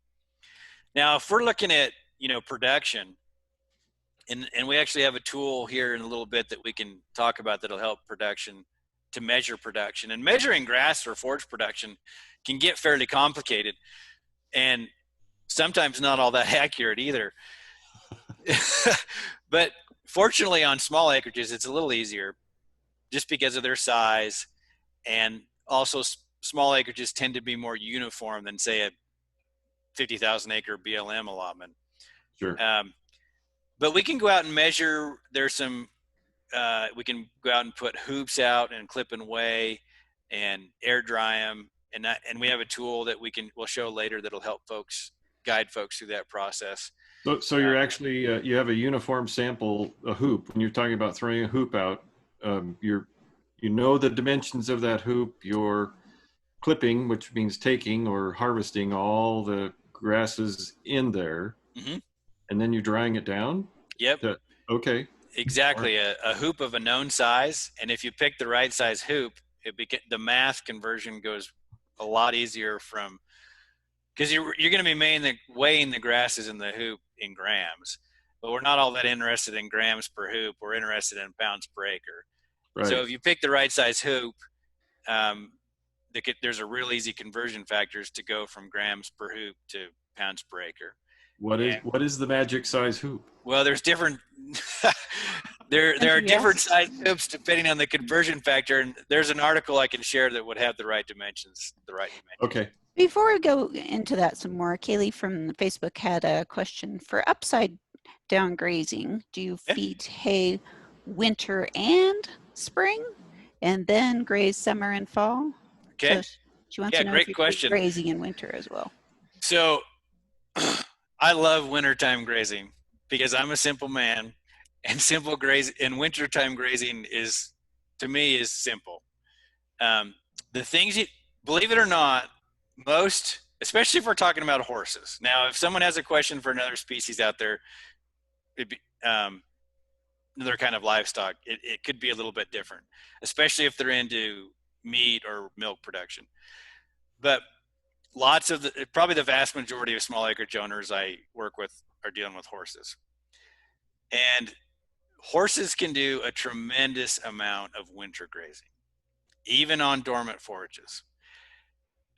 Speaker 2: Now, if we're looking at production, and we actually have a tool here in a little bit that we can talk about that'll help production, to measure production. And measuring grass or forage production can get fairly complicated, and sometimes not all that accurate either. But fortunately, on small acreages, it's a little easier just because of their size, and also small acreages tend to be more uniform than, say, a 50,000 acre BLM allotment.
Speaker 1: Sure.
Speaker 2: But we can go out and measure. There's some, we can go out and put hoops out and clip and weigh and air dry them. And we have a tool that we'll show later that'll help guide folks through that process.
Speaker 1: So you're actually, you have a uniform sample, a hoop. When you're talking about throwing a hoop out, you know the dimensions of that hoop. You're clipping, which means taking or harvesting all the grasses in there,
Speaker 2: mm-hmm.
Speaker 1: and then you're drying it down?
Speaker 2: Yep.
Speaker 1: Okay.
Speaker 2: Exactly. A hoop of a known size. And if you pick the right size hoop, the math conversion goes a lot easier, because you're going to be weighing the grasses in the hoop in grams, but we're not all that interested in grams per hoop. We're interested in pounds per acre. Right. So if you pick the right size hoop, there's a real easy conversion factors to go from grams per hoop to pounds per acre. What
Speaker 1: is the magic size hoop?
Speaker 2: Well, there's different. there are different size hoops depending on the conversion factor, and there's an article I can share that would have the right dimensions.
Speaker 1: Okay.
Speaker 3: Before we go into that some more, Kaylee from Facebook had a question. For upside down grazing, do you feed hay winter and spring, and then graze summer and fall?
Speaker 2: Okay.
Speaker 3: So she wants to know if you're grazing in winter as well.
Speaker 2: So I love wintertime grazing because I'm a simple man, and wintertime grazing to me is simple. The things believe it or not, most, especially if we're talking about horses. Now, if someone has a question for another species out there, another kind of livestock, it could be a little bit different, especially if they're into meat or milk production. But probably the vast majority of small acreage owners I work with are dealing with horses. And horses can do a tremendous amount of winter grazing, even on dormant forages.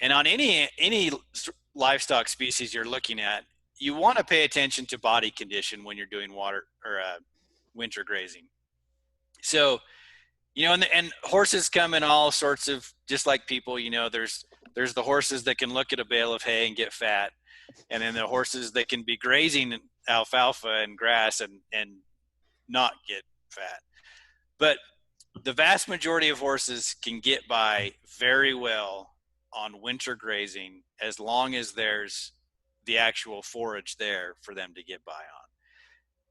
Speaker 2: And on any livestock species you're looking at, you want to pay attention to body condition when you're doing winter grazing. So, and horses come in all sorts of, just like people, there's the horses that can look at a bale of hay and get fat, and then the horses that can be grazing alfalfa and grass and not get fat. But the vast majority of horses can get by very well on winter grazing as long as there's the actual forage there for them to get by on.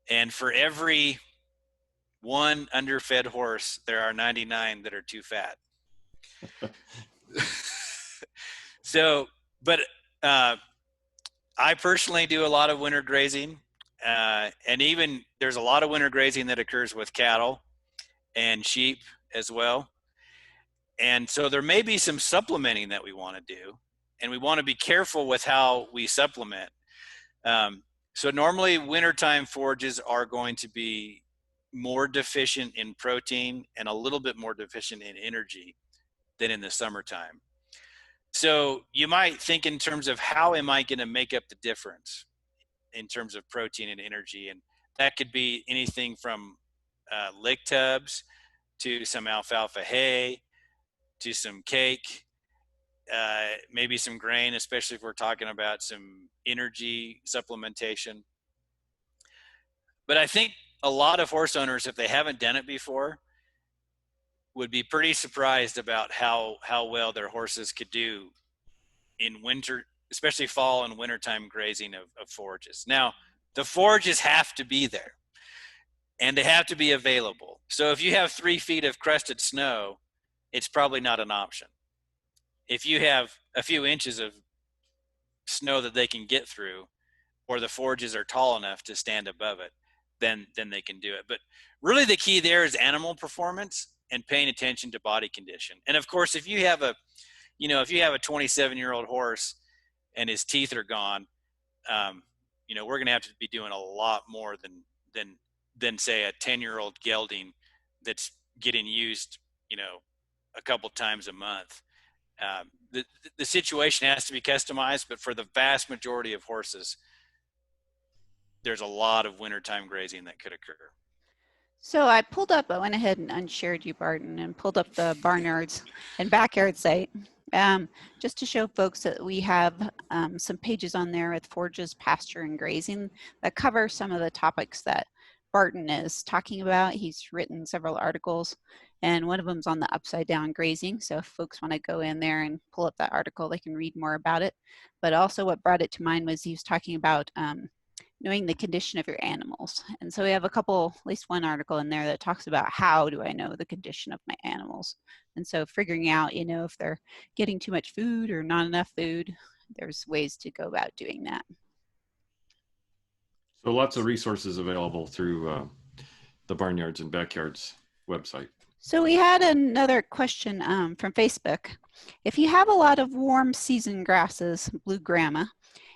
Speaker 2: And for every one underfed horse, there are 99 that are too fat. So, but I personally do a lot of winter grazing, and even there's a lot of winter grazing that occurs with cattle, and sheep as well. And so there may be some supplementing that we want to do, and we want to be careful with how we supplement. So normally wintertime forages are going to be more deficient in protein and a little bit more deficient in energy than in the summertime. So you might think in terms of how am I going to make up the difference in terms of protein and energy, and that could be anything from lick tubs to some alfalfa hay to some cake, maybe some grain, especially if we're talking about some energy supplementation. But I think a lot of horse owners, if they haven't done it before, would be pretty surprised about how well their horses could do in winter, especially fall and wintertime grazing of forages. Now, the forages have to be there and they have to be available. So if you have 3 feet of crusted snow, it's probably not an option. If you have a few inches of snow that they can get through, or the forages are tall enough to stand above it, then they can do it. But really the key there is animal performance and paying attention to body condition. And of course, if you have a 27-year-old horse and his teeth are gone, we're going to have to be doing a lot more than say a 10-year-old gelding that's getting used, a couple times a month. The situation has to be customized, but for the vast majority of horses, there's a lot of wintertime grazing that could occur.
Speaker 3: So I went ahead and unshared you, Barton, and pulled up the Barnyards and Backyard site, just to show folks that we have some pages on there with forages, pasture, and grazing that cover some of the topics that Barton is talking about. He's written several articles, and one of them's on the upside down grazing. So if folks want to go in there and pull up that article, they can read more about it. But also what brought it to mind was he was talking about knowing the condition of your animals. And so we have at least one article in there that talks about how do I know the condition of my animals. And so figuring out, if they're getting too much food or not enough food, there's ways to go about doing that.
Speaker 1: So lots of resources available through the Barnyards and Backyards website.
Speaker 3: So we had another question from Facebook. If you have a lot of warm season grasses, blue grama,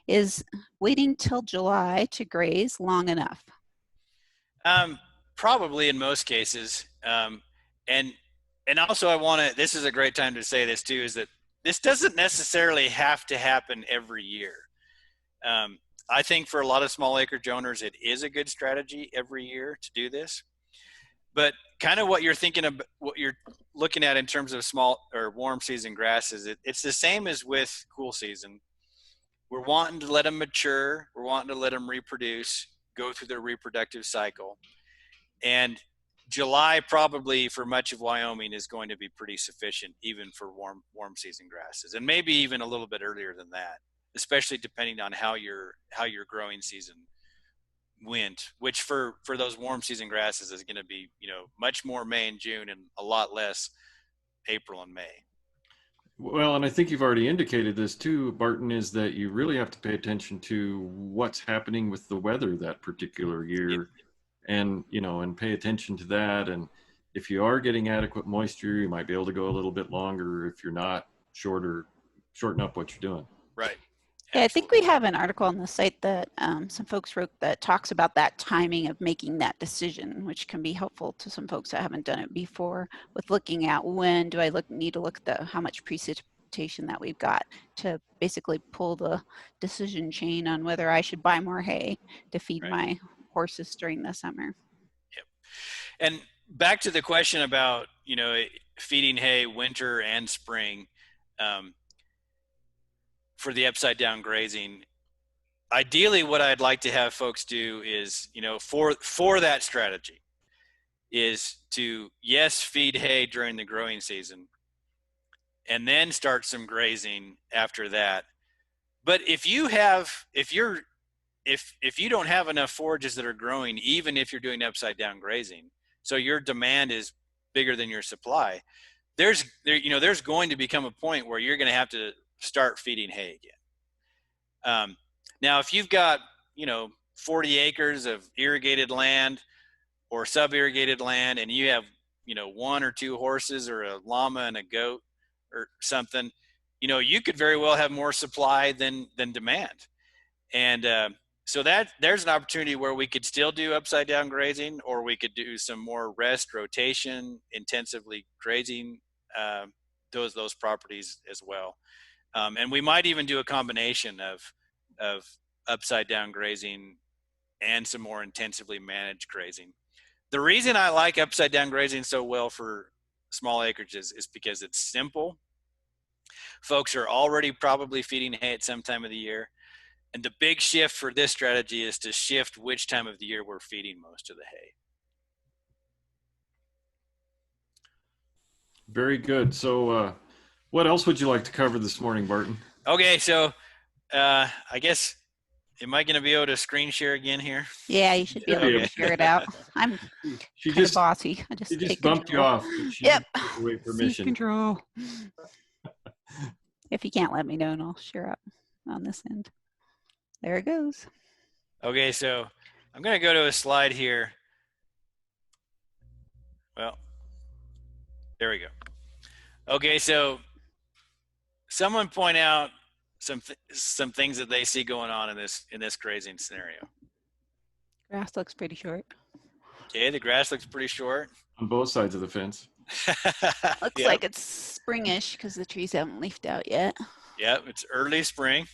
Speaker 3: is waiting till July to graze long enough?
Speaker 2: Probably in most cases. And also this is a great time to say this too, is that this doesn't necessarily have to happen every year. I think for a lot of small acreage owners, it is a good strategy every year to do this. But kind of what you're thinking of, what you're looking at in terms of small or warm season grasses, it's the same as with cool season. We're wanting to let them mature. We're wanting to let them reproduce, go through their reproductive cycle. And July probably for much of Wyoming is going to be pretty sufficient, even for warm season grasses, and maybe even a little bit earlier than that, especially depending on how your growing season went, which for those warm season grasses is going to be, much more May and June and a lot less April and May.
Speaker 1: Well, and I think you've already indicated this too, Barton, is that you really have to pay attention to what's happening with the weather that particular year, and pay attention to that. And if you are getting adequate moisture, you might be able to go a little bit longer. If you're not, shorten up what you're doing.
Speaker 2: Right.
Speaker 3: Yeah, I think we have an article on the site that some folks wrote that talks about that timing of making that decision, which can be helpful to some folks that haven't done it before, with looking at when do I need to look at how much precipitation that we've got to basically pull the decision chain on whether I should buy more hay to feed my horses during the summer.
Speaker 2: Yep. And back to the question about, feeding hay winter and spring, for the upside down grazing, ideally what I'd like to have folks do is, for that strategy is to, yes, feed hay during the growing season and then start some grazing after that. But if you don't have enough forages that are growing, even if you're doing upside down grazing, so your demand is bigger than your supply, there's going to become a point where you're going to have to start feeding hay again. Now, if you've got, 40 acres of irrigated land or sub-irrigated land, and you have 1 or 2 horses or a llama and a goat or something, you could very well have more supply than demand. And so there's an opportunity where we could still do upside down grazing, or we could do some more rest, rotation, intensively grazing those properties as well. And we might even do a combination of upside down grazing and some more intensively managed grazing. The reason I like upside down grazing so well for small acreages is because it's simple. Folks are already probably feeding hay at some time of the year. And the big shift for this strategy is to shift which time of the year we're feeding most of the hay.
Speaker 1: Very good. So what else would you like to cover this morning, Barton?
Speaker 2: Okay, so I guess, am I going to be able to screen share again here?
Speaker 3: Yeah, you should be able to figure it out. I'm kind of bossy.
Speaker 1: She just bumped you off.
Speaker 3: Yep.
Speaker 1: Away permission.
Speaker 3: Control. If you can't let me know, and I'll share up on this end. There it goes.
Speaker 2: Okay, so I'm going to go to a slide here. Well, there we go. Okay, so someone point out some things that they see going on in this grazing scenario.
Speaker 3: Grass looks pretty short.
Speaker 2: Okay, the grass looks pretty short.
Speaker 1: On both sides of the fence.
Speaker 3: Looks like it's springish because the trees haven't leafed out yet.
Speaker 2: Yep, it's early spring.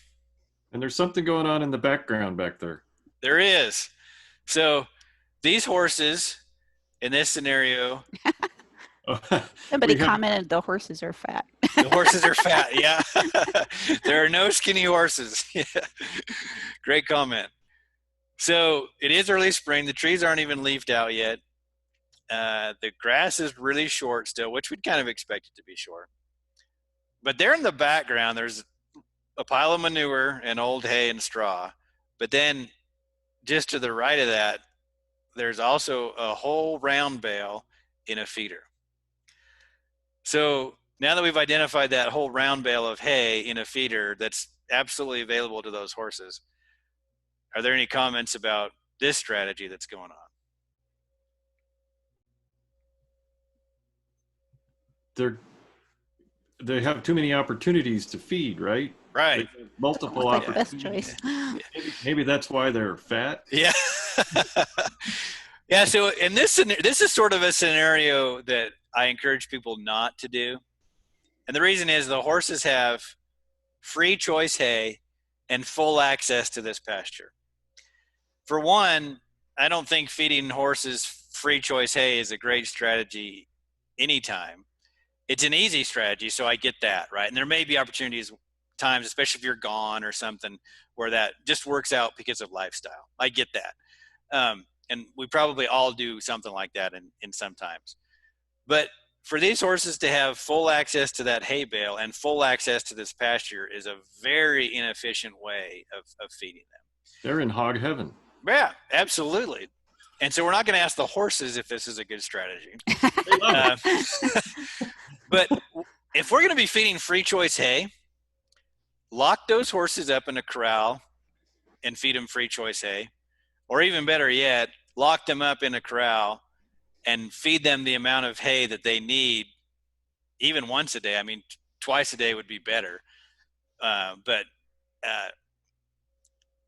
Speaker 1: And there's something going on in the background back there.
Speaker 2: There is. So these horses in this scenario.
Speaker 3: Somebody commented the horses are fat.
Speaker 2: The horses are fat, yeah. There are no skinny horses. Yeah. Great comment. So it is early spring. The trees aren't even leafed out yet. The grass is really short still, which we'd kind of expect it to be short. But there in the background, there's a pile of manure and old hay and straw. But then just to the right of that, there's also a whole round bale in a feeder. So now that we've identified that whole round bale of hay in a feeder that's absolutely available to those horses, are there any comments about this strategy that's going on?
Speaker 1: They have too many opportunities to feed, right?
Speaker 2: Right.
Speaker 1: Multiple
Speaker 3: like
Speaker 1: opportunities.
Speaker 3: The best choice.
Speaker 1: Maybe that's why they're fat.
Speaker 2: Yeah. Yeah. So in this is sort of a scenario that I encourage people not to do. And the reason is the horses have free choice hay and full access to this pasture. For one, I don't think feeding horses free choice hay is a great strategy anytime. It's an easy strategy, so I get that, right? And there may be opportunities, times, especially if you're gone or something, where that just works out because of lifestyle. I get that. And we probably all do something like that in some times. But for these horses to have full access to that hay bale and full access to this pasture is a very inefficient way of feeding them.
Speaker 1: They're in hog heaven.
Speaker 2: Yeah, absolutely. And so we're not going to ask the horses if this is a good strategy. But if we're going to be feeding free choice hay, lock those horses up in a corral and feed them free choice hay. Or even better yet, lock them up in a corral and feed them the amount of hay that they need, even once a day. I mean, twice a day would be better. But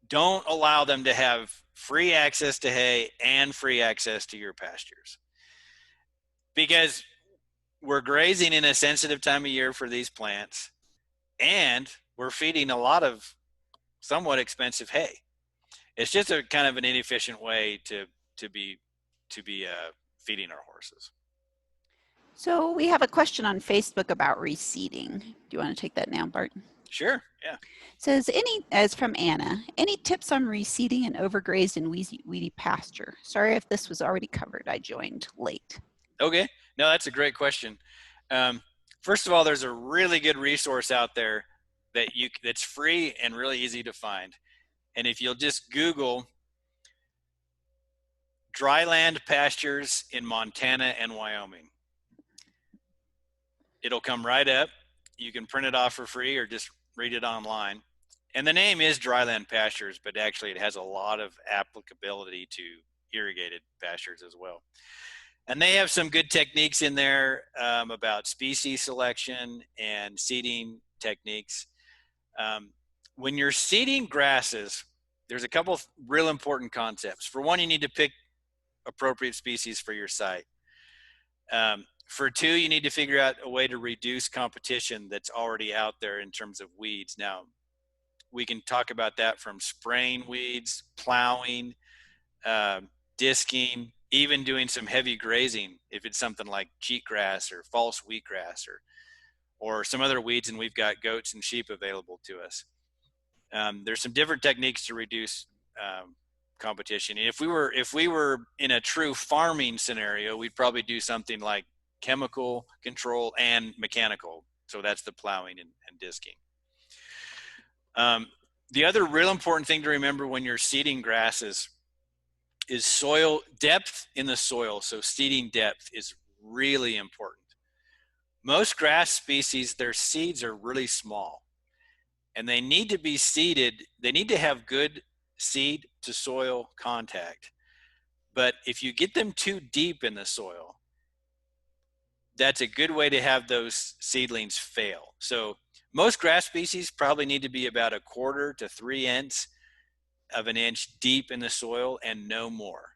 Speaker 2: don't allow them to have free access to hay and free access to your pastures. Because we're grazing in a sensitive time of year for these plants, and we're feeding a lot of somewhat expensive hay. It's just a kind of an inefficient way to be feeding our horses.
Speaker 3: So we have a question on Facebook about reseeding. Do you want to take that now, Barton?
Speaker 2: Sure, yeah.
Speaker 3: Says, as from Anna, any tips on reseeding an overgrazed and weedy pasture? Sorry if this was already covered. I joined late.
Speaker 2: Okay, no, that's a great question. First of all, there's a really good resource out there that's free and really easy to find. And if you'll just Google dryland pastures in Montana and Wyoming, it'll come right up. You can print it off for free or just read it online. And the name is dryland pastures, but actually it has a lot of applicability to irrigated pastures as well. And they have some good techniques in there about species selection and seeding techniques. When you're seeding grasses, there's a couple of real important concepts. For one, you need to pick appropriate species for your site. For two, you need to figure out a way to reduce competition that's already out there in terms of weeds. Now, we can talk about that from spraying weeds, plowing, disking, even doing some heavy grazing if it's something like cheatgrass or false wheatgrass or some other weeds, and we've got goats and sheep available to us. There's some different techniques to reduce competition. And if we were in a true farming scenario, we'd probably do something like chemical control and mechanical. So that's the plowing and disking. The other real important thing to remember when you're seeding grasses is soil depth in the soil. So seeding depth is really important. Most grass species, their seeds are really small, and they need to be seeded. They need to have good seed to soil contact. But if you get them too deep in the soil, that's a good way to have those seedlings fail. So most grass species probably need to be about 1/4 to 3/8 of an inch deep in the soil and no more,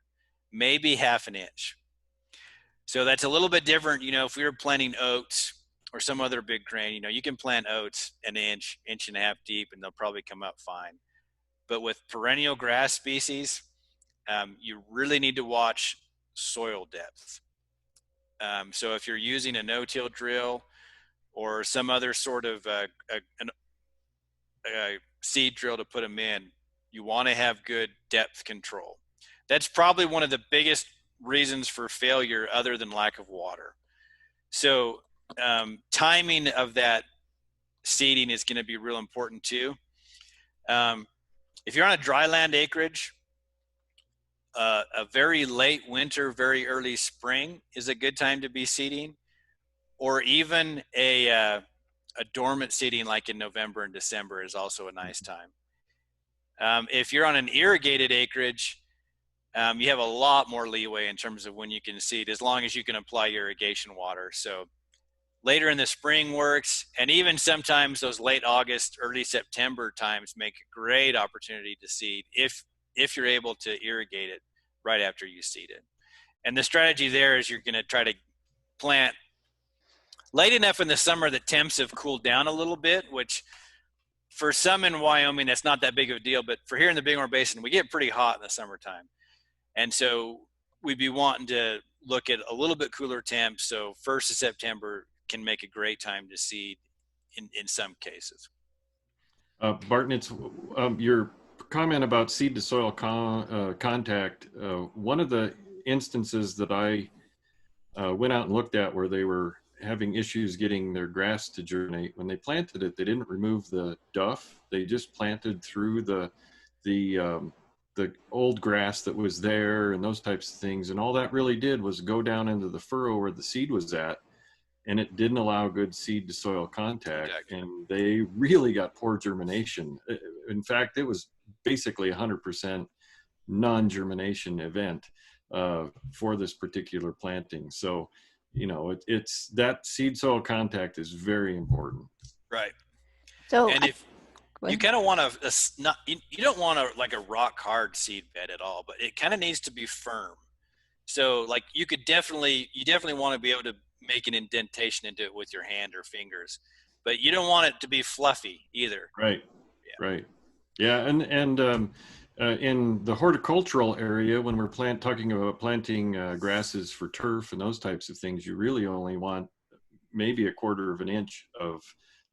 Speaker 2: maybe 1/2 inch. So that's a little bit different. You know, if we were planting oats or some other big grain, you know, you can plant oats 1 inch, 1.5 inches deep, and they'll probably come up fine. But with perennial grass species, you really need to watch soil depth. So if you're using a no-till drill or some other sort of a seed drill to put them in, you want to have good depth control. That's probably one of the biggest reasons for failure other than lack of water. So timing of that seeding is going to be real important too. If you're on a dryland acreage, a very late winter, very early spring is a good time to be seeding, or even a dormant seeding like in November and December is also a nice time. If you're on an irrigated acreage, you have a lot more leeway in terms of when you can seed, as long as you can apply irrigation water. So later in the spring works, and even sometimes those late August, early September times make a great opportunity to seed if you're able to irrigate it right after you seed it. And the strategy there is you're going to try to plant late enough in the summer that temps have cooled down a little bit, which for some in Wyoming, that's not that big of a deal. But for here in the Bighorn Basin, we get pretty hot in the summertime. And so we'd be wanting to look at a little bit cooler temps. So 1st of September can make a great time to seed in some cases.
Speaker 1: Barton, it's your comment about seed to soil contact. One of the instances that I went out and looked at where they were having issues getting their grass to germinate, when they planted it, they didn't remove the duff. They just planted through the old grass that was there and those types of things. And all that really did was go down into the furrow where the seed was at, and it didn't allow good seed to soil contact. And they really got poor germination. In fact, it was basically 100% non-germination event for this particular planting. So, you know, it's that seed soil contact is very important.
Speaker 2: Right.
Speaker 3: So
Speaker 2: and if you kind of want you don't want like a rock hard seed bed at all, but it kind of needs to be firm. So like you definitely want to be able to make an indentation into it with your hand or fingers, but you don't want it to be fluffy either.
Speaker 1: Right. Yeah. Right. Yeah. And in the horticultural area, when we're talking about planting grasses for turf and those types of things, you really only want maybe 1/4 of an inch of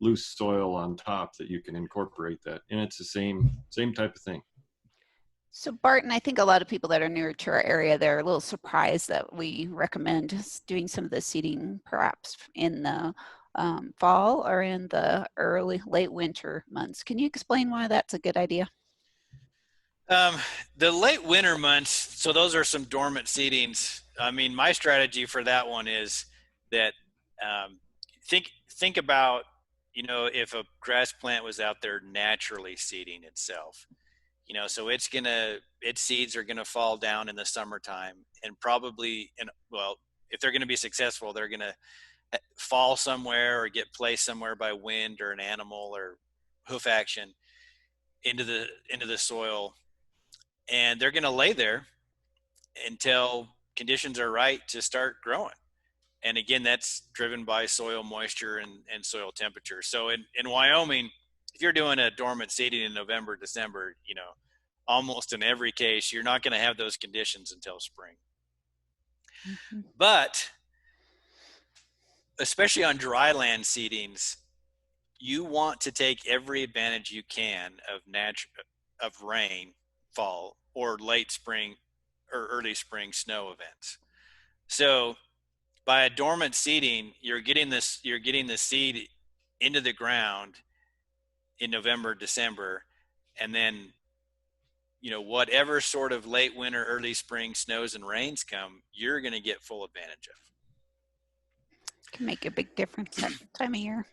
Speaker 1: loose soil on top that you can incorporate that. And it's the same type of thing.
Speaker 3: So Barton, I think a lot of people that are near to our area, they're a little surprised that we recommend doing some of the seeding perhaps in the fall or in the late winter months. Can you explain why that's a good idea?
Speaker 2: The late winter months, so those are some dormant seedings. I mean, my strategy for that one is that think about, you know, if a grass plant was out there naturally seeding itself, you know, so its seeds are gonna fall down in the summertime, and probably, if they're going to be successful, they're going to fall somewhere or get placed somewhere by wind or an animal or hoof action into the soil, and they're going to lay there until conditions are right to start growing. And again, that's driven by soil moisture and soil temperature. So in Wyoming, if you're doing a dormant seeding in November, December, almost in every case, you're not going to have those conditions until spring. Mm-hmm. But especially on dry land seedings, you want to take every advantage you can of rain, fall, or late spring or early spring snow events. So by a dormant seeding, you're getting the seed into the ground in November, December, and then whatever sort of late winter, early spring snows and rains come, you're going to get full advantage of.
Speaker 3: Can make a big difference that time of year.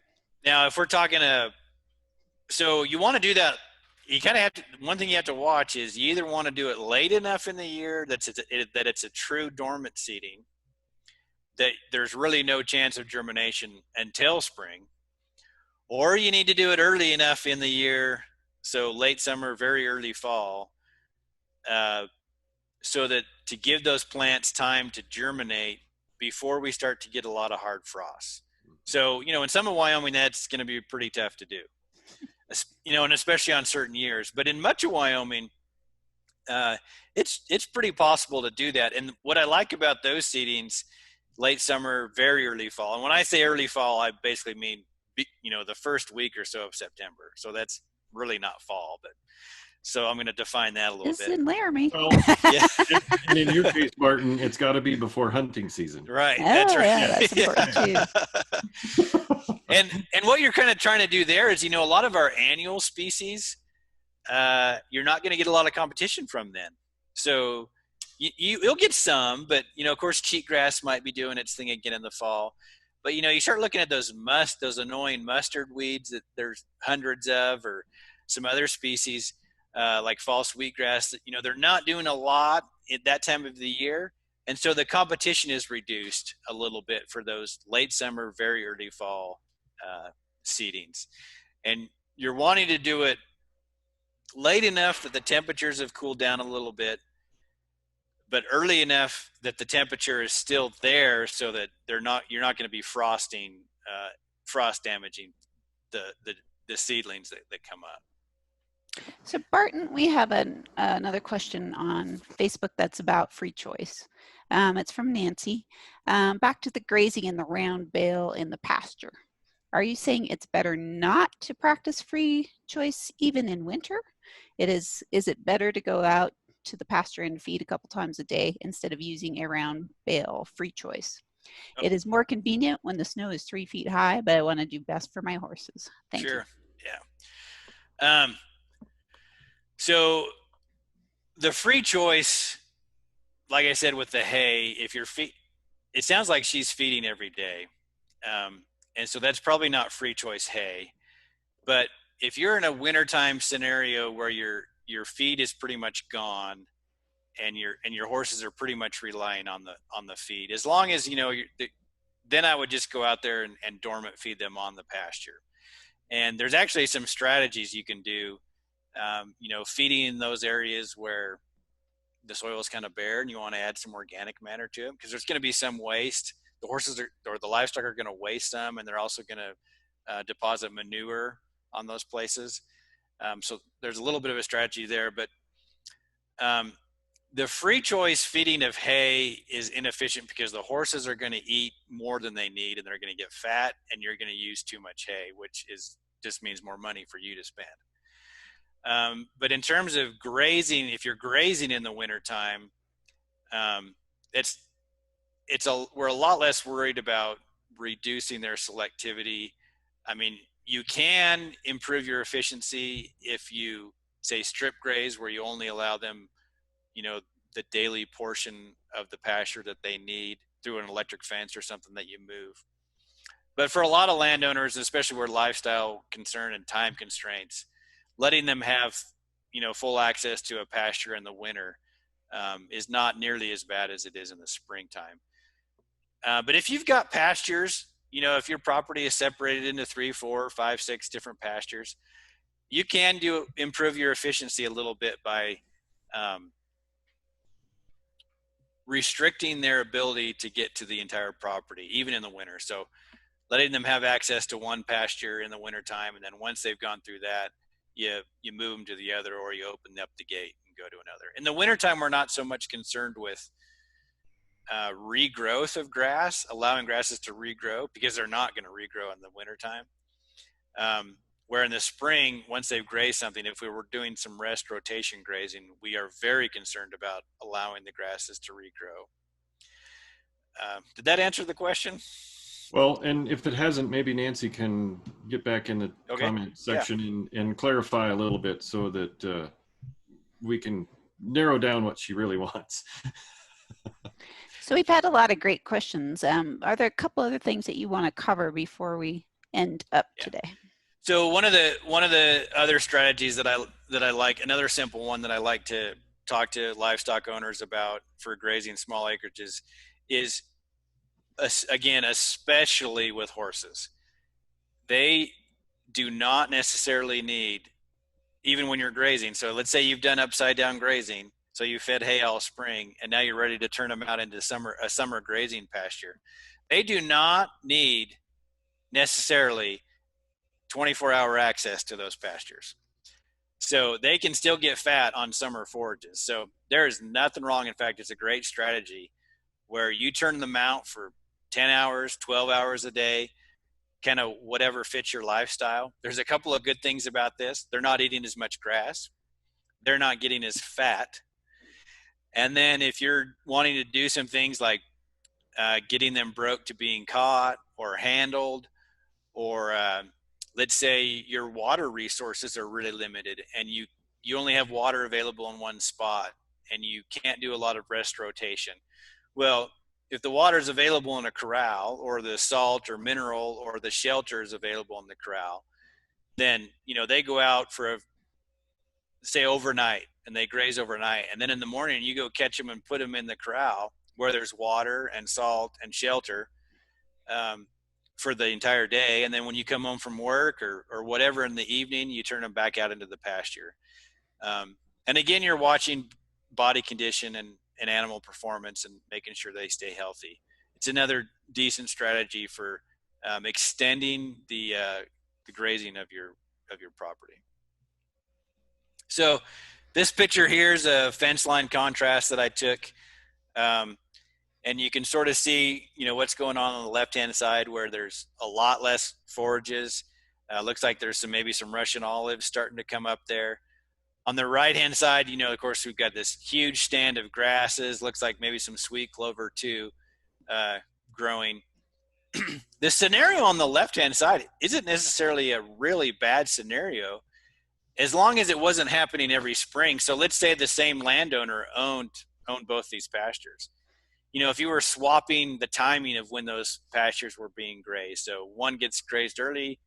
Speaker 2: Now, if we're talking so you want to do that, you kind of have to, one thing you have to watch is you either want to do it late enough in the year that it's a true dormant seeding, that there's really no chance of germination until spring, or you need to do it early enough in the year, so late summer, very early fall, so that to give those plants time to germinate before we start to get a lot of hard frosts. So, in some of Wyoming, that's going to be pretty tough to do, and especially on certain years. But in much of Wyoming, it's pretty possible to do that. And what I like about those seedings, late summer, very early fall. And when I say early fall, I basically mean, the first week or so of September. So that's really not fall, but so I'm going to define that a little bit.
Speaker 3: In Laramie.
Speaker 1: Well, yeah. And in your case, Barton, it's got to be before hunting season.
Speaker 2: Right. That's right.
Speaker 3: Yeah, that's important too.
Speaker 2: And what you're kind of trying to do there is, a lot of our annual species, you're not going to get a lot of competition from then. So you'll get some, but, of course, cheatgrass might be doing its thing again in the fall. But, you start looking at those annoying mustard weeds that there's hundreds of, or some other species like false wheatgrass that, they're not doing a lot at that time of the year. And so the competition is reduced a little bit for those late summer, very early fall seedings. And you're wanting to do it late enough that the temperatures have cooled down a little bit, but early enough that the temperature is still there, so that you're not going to be frost damaging the seedlings that come up.
Speaker 3: So Barton, we have another question on Facebook that's about free choice. It's from Nancy. Back to the grazing in the round bale in the pasture. Are you saying it's better not to practice free choice even in winter? Is it better to go out to the pasture and feed a couple times a day instead of using a round bale free choice? Oh. It is more convenient when the snow is 3 feet high, but I want to do best for my horses. Thank you.
Speaker 2: Sure. Yeah. So the free choice, like I said, with the hay, it sounds like she's feeding every day. And so that's probably not free choice hay. But if you're in a wintertime scenario where your feed is pretty much gone and your horses are pretty much relying on the feed, as long as, then I would just go out there and dormant feed them on the pasture. And there's actually some strategies you can do, feeding in those areas where the soil is kind of bare and you want to add some organic matter to them, because there's going to be some waste. The horses or the livestock are going to waste some, and they're also going to deposit manure on those places. So there's a little bit of a strategy there, but the free choice feeding of hay is inefficient because the horses are going to eat more than they need, and they're going to get fat, and you're going to use too much hay, which just means more money for you to spend. But in terms of grazing, if you're grazing in the wintertime, we're a lot less worried about reducing their selectivity. I mean, you can improve your efficiency if you say strip graze, where you only allow them, the daily portion of the pasture that they need through an electric fence or something that you move. But for a lot of landowners, especially where lifestyle concern and time constraints, letting them have, full access to a pasture in the winter is not nearly as bad as it is in the springtime. But if you've got pastures, if your property is separated into 3, 4, 5, 6 different pastures, you can improve your efficiency a little bit by restricting their ability to get to the entire property, even in the winter. So letting them have access to one pasture in the wintertime, and then once they've gone through that, you move them to the other, or you open up the gate and go to another. In the wintertime, we're not so much concerned with regrowth of grass, allowing grasses to regrow, because they're not going to regrow in the wintertime. Where in the spring, once they've grazed something, if we were doing some rest rotation grazing, we are very concerned about allowing the grasses to regrow. Did that answer the question?
Speaker 1: Well, and if it hasn't, maybe Nancy can get back in the comment section and clarify a little bit so that we can narrow down what she really wants.
Speaker 3: So we've had a lot of great questions. Are there a couple other things that you want to cover before we end up today?
Speaker 2: So one of the other strategies that I like, another simple one that I like to talk to livestock owners about for grazing small acreages is, again, especially with horses. They do not necessarily need, even when you're grazing. So let's say you've done upside down grazing. So you fed hay all spring, and now you're ready to turn them out into a summer grazing pasture. They do not need necessarily 24-hour access to those pastures. So they can still get fat on summer forages. So there is nothing wrong. In fact, it's a great strategy where you turn them out for 10 hours, 12 hours a day, kind of whatever fits your lifestyle. There's a couple of good things about this. They're not eating as much grass. They're not getting as fat. And then if you're wanting to do some things like getting them broke to being caught or handled, or let's say your water resources are really limited and you only have water available in one spot and you can't do a lot of rest rotation. Well, if the water is available in a corral, or the salt or mineral or the shelter is available in the corral, then, they go out for say overnight, and they graze overnight. And then in the morning, you go catch them and put them in the corral where there's water and salt and shelter for the entire day. And then when you come home from work or whatever in the evening, you turn them back out into the pasture. And again, you're watching body condition and animal performance and making sure they stay healthy. It's another decent strategy for extending the grazing of your property. So this picture here is a Fenceline Contrast that I took. And you can sort of see, what's going on the left-hand side, where there's a lot less forages. Looks like there's maybe some Russian olives starting to come up there. On the right-hand side, of course, we've got this huge stand of grasses. Looks like maybe some sweet clover too growing. The scenario on the left-hand side isn't necessarily a really bad scenario, as long as it wasn't happening every spring. So let's say the same landowner owned both these pastures. If you were swapping the timing of when those pastures were being grazed, so one gets grazed early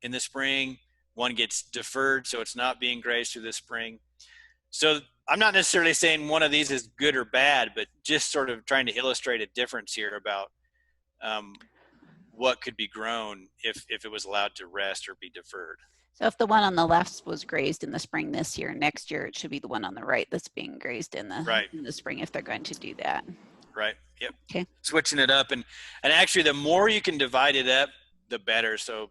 Speaker 2: in the spring, one gets deferred, so it's not being grazed through the spring. So I'm not necessarily saying one of these is good or bad, but just sort of trying to illustrate a difference here about what could be grown if it was allowed to rest or be deferred.
Speaker 3: So if the one on the left was grazed in the spring this year, next year it should be the one on the right that's being grazed in the spring, if they're going to do that.
Speaker 2: Right. Yep.
Speaker 3: Okay. Switching
Speaker 2: it up, and actually, the more you can divide it up, the better. So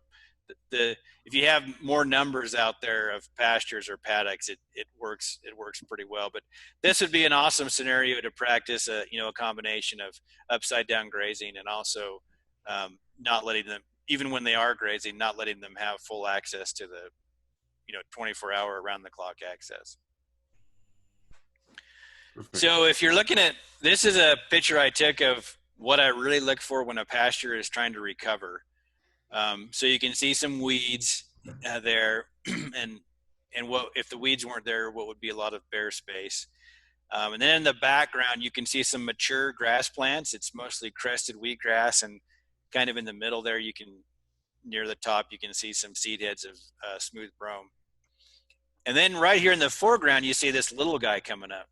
Speaker 2: if you have more numbers out there of pastures or paddocks, it works pretty well. But this would be an awesome scenario to practice a combination of upside down grazing, and also not letting them, even when they are grazing, not letting them have full access to the 24-hour around the clock access. Perfect. So if you're looking at, this is a picture I took of what I really look for when a pasture is trying to recover. So you can see some weeds there, and what if the weeds weren't there, what would be a lot of bare space. And then in the background, you can see some mature grass plants. It's mostly crested wheatgrass, and kind of in the middle there, near the top, you can see some seed heads of smooth brome. And then right here in the foreground, you see this little guy coming up.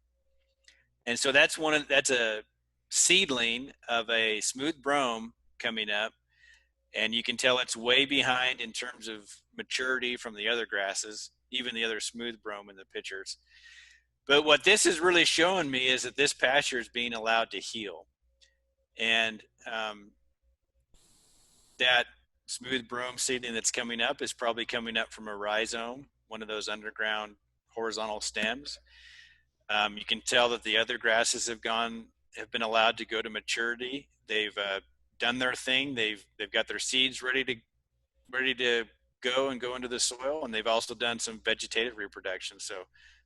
Speaker 2: And so that's a seedling of a smooth brome coming up, and you can tell it's way behind in terms of maturity from the other grasses, even the other smooth brome in the pictures. But what this is really showing me is that this pasture is being allowed to heal. And that smooth brome seedling that's coming up is probably coming up from a rhizome, one of those underground horizontal stems. You can tell that the other grasses have been allowed to go to maturity. They've done their thing. They've got their seeds ready to go into the soil, and they've also done some vegetative reproduction. So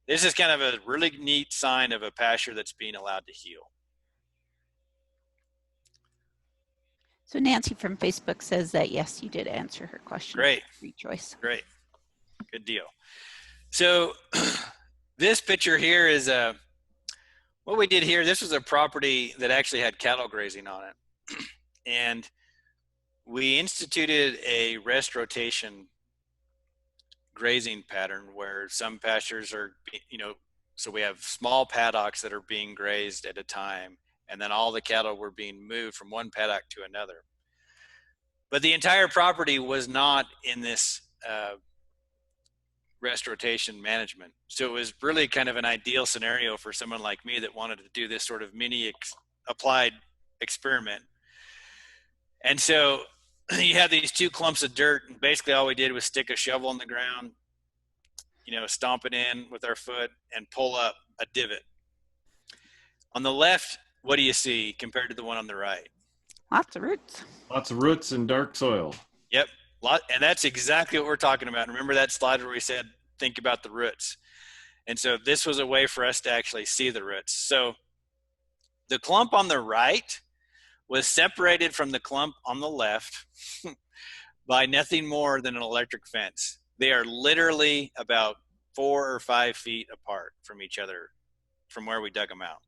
Speaker 2: this is kind of a really neat sign of a pasture that's being allowed to heal.
Speaker 3: So Nancy from Facebook says that yes, you did answer her question.
Speaker 2: Great.
Speaker 3: Free choice.
Speaker 2: Great. Good deal. So this picture here is what we did here. This was a property that actually had cattle grazing on it. And we instituted a rest rotation grazing pattern where some pastures are, so we have small paddocks that are being grazed at a time, and then all the cattle were being moved from one paddock to another. But the entire property was not in this rest rotation management. So it was really kind of an ideal scenario for someone like me that wanted to do this sort of mini applied experiment. And so you have these two clumps of dirt, and basically all we did was stick a shovel in the ground, stomp it in with our foot and pull up a divot. On the left, what do you see compared to the one on the right?
Speaker 3: Lots of roots.
Speaker 1: Lots of roots and dark soil.
Speaker 2: Yep. And that's exactly what we're talking about. Remember that slide where we said, think about the roots. And so this was a way for us to actually see the roots. So the clump on the right was separated from the clump on the left by nothing more than an electric fence. They are literally about 4 or 5 feet apart from each other from where we dug them out.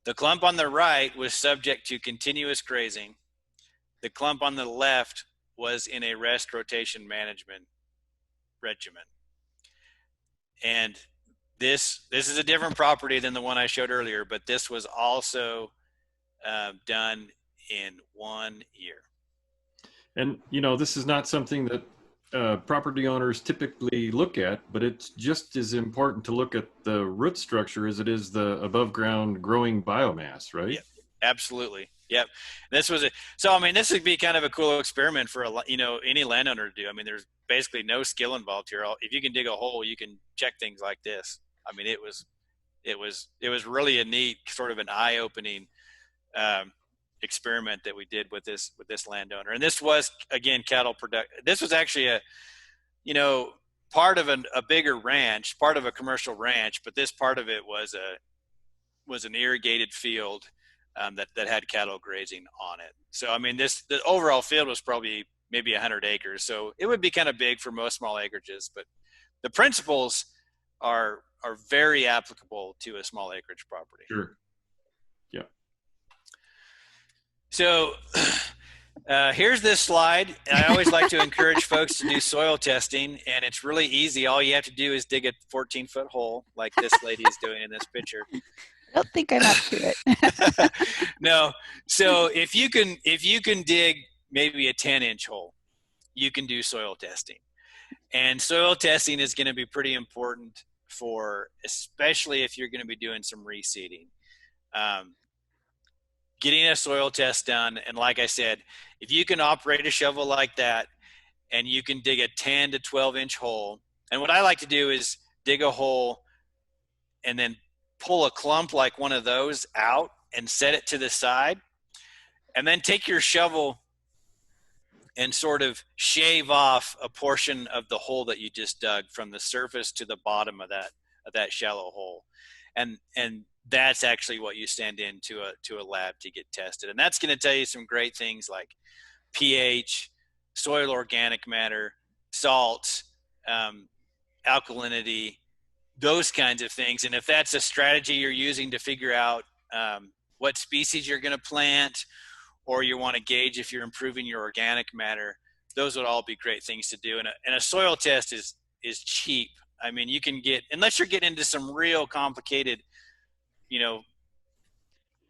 Speaker 2: The clump on the right was subject to continuous grazing. The clump on the left was in a rest rotation management regimen. And this is a different property than the one I showed earlier, but this was also done in 1 year.
Speaker 1: And, this is not something that property owners typically look at, but it's just as important to look at the root structure as it is the above ground growing biomass, right?
Speaker 2: Yep, absolutely. Yep. This would be kind of a cool experiment for any landowner to do. I mean, there's basically no skill involved here. If you can dig a hole, you can check things like this. I mean, it was really a neat sort of an eye-opening experiment that we did with this landowner. And this was, again, cattle production. This was actually part of a bigger ranch, part of a commercial ranch, but this part of it was an irrigated field that had cattle grazing on it. So, I mean, the overall field was probably maybe 100 acres. So it would be kind of big for most small acreages, but the principles are very applicable to a small acreage property.
Speaker 1: Sure. Yeah.
Speaker 2: So here's this slide. I always like to encourage folks to do soil testing, and it's really easy. All you have to do is dig a 14-foot hole like this lady is doing in this picture.
Speaker 3: I don't think I'm up to it.
Speaker 2: No. So if you can dig maybe a 10-inch hole, you can do soil testing. And soil testing is going to be pretty important especially if you're going to be doing some reseeding. Getting a soil test done, and like I said, if you can operate a shovel like that and you can dig a 10 to 12-inch hole, and what I like to do is dig a hole and then pull a clump like one of those out and set it to the side, and then take your shovel and sort of shave off a portion of the hole that you just dug from the surface to the bottom of that shallow hole. And that's actually what you send into a lab to get tested. And that's going to tell you some great things like pH, soil organic matter, salts, alkalinity, those kinds of things. And if that's a strategy you're using to figure out what species you're going to plant, or you want to gauge if you're improving your organic matter, those would all be great things to do. And a soil test is cheap. I mean, you can get, unless you're getting into some real complicated,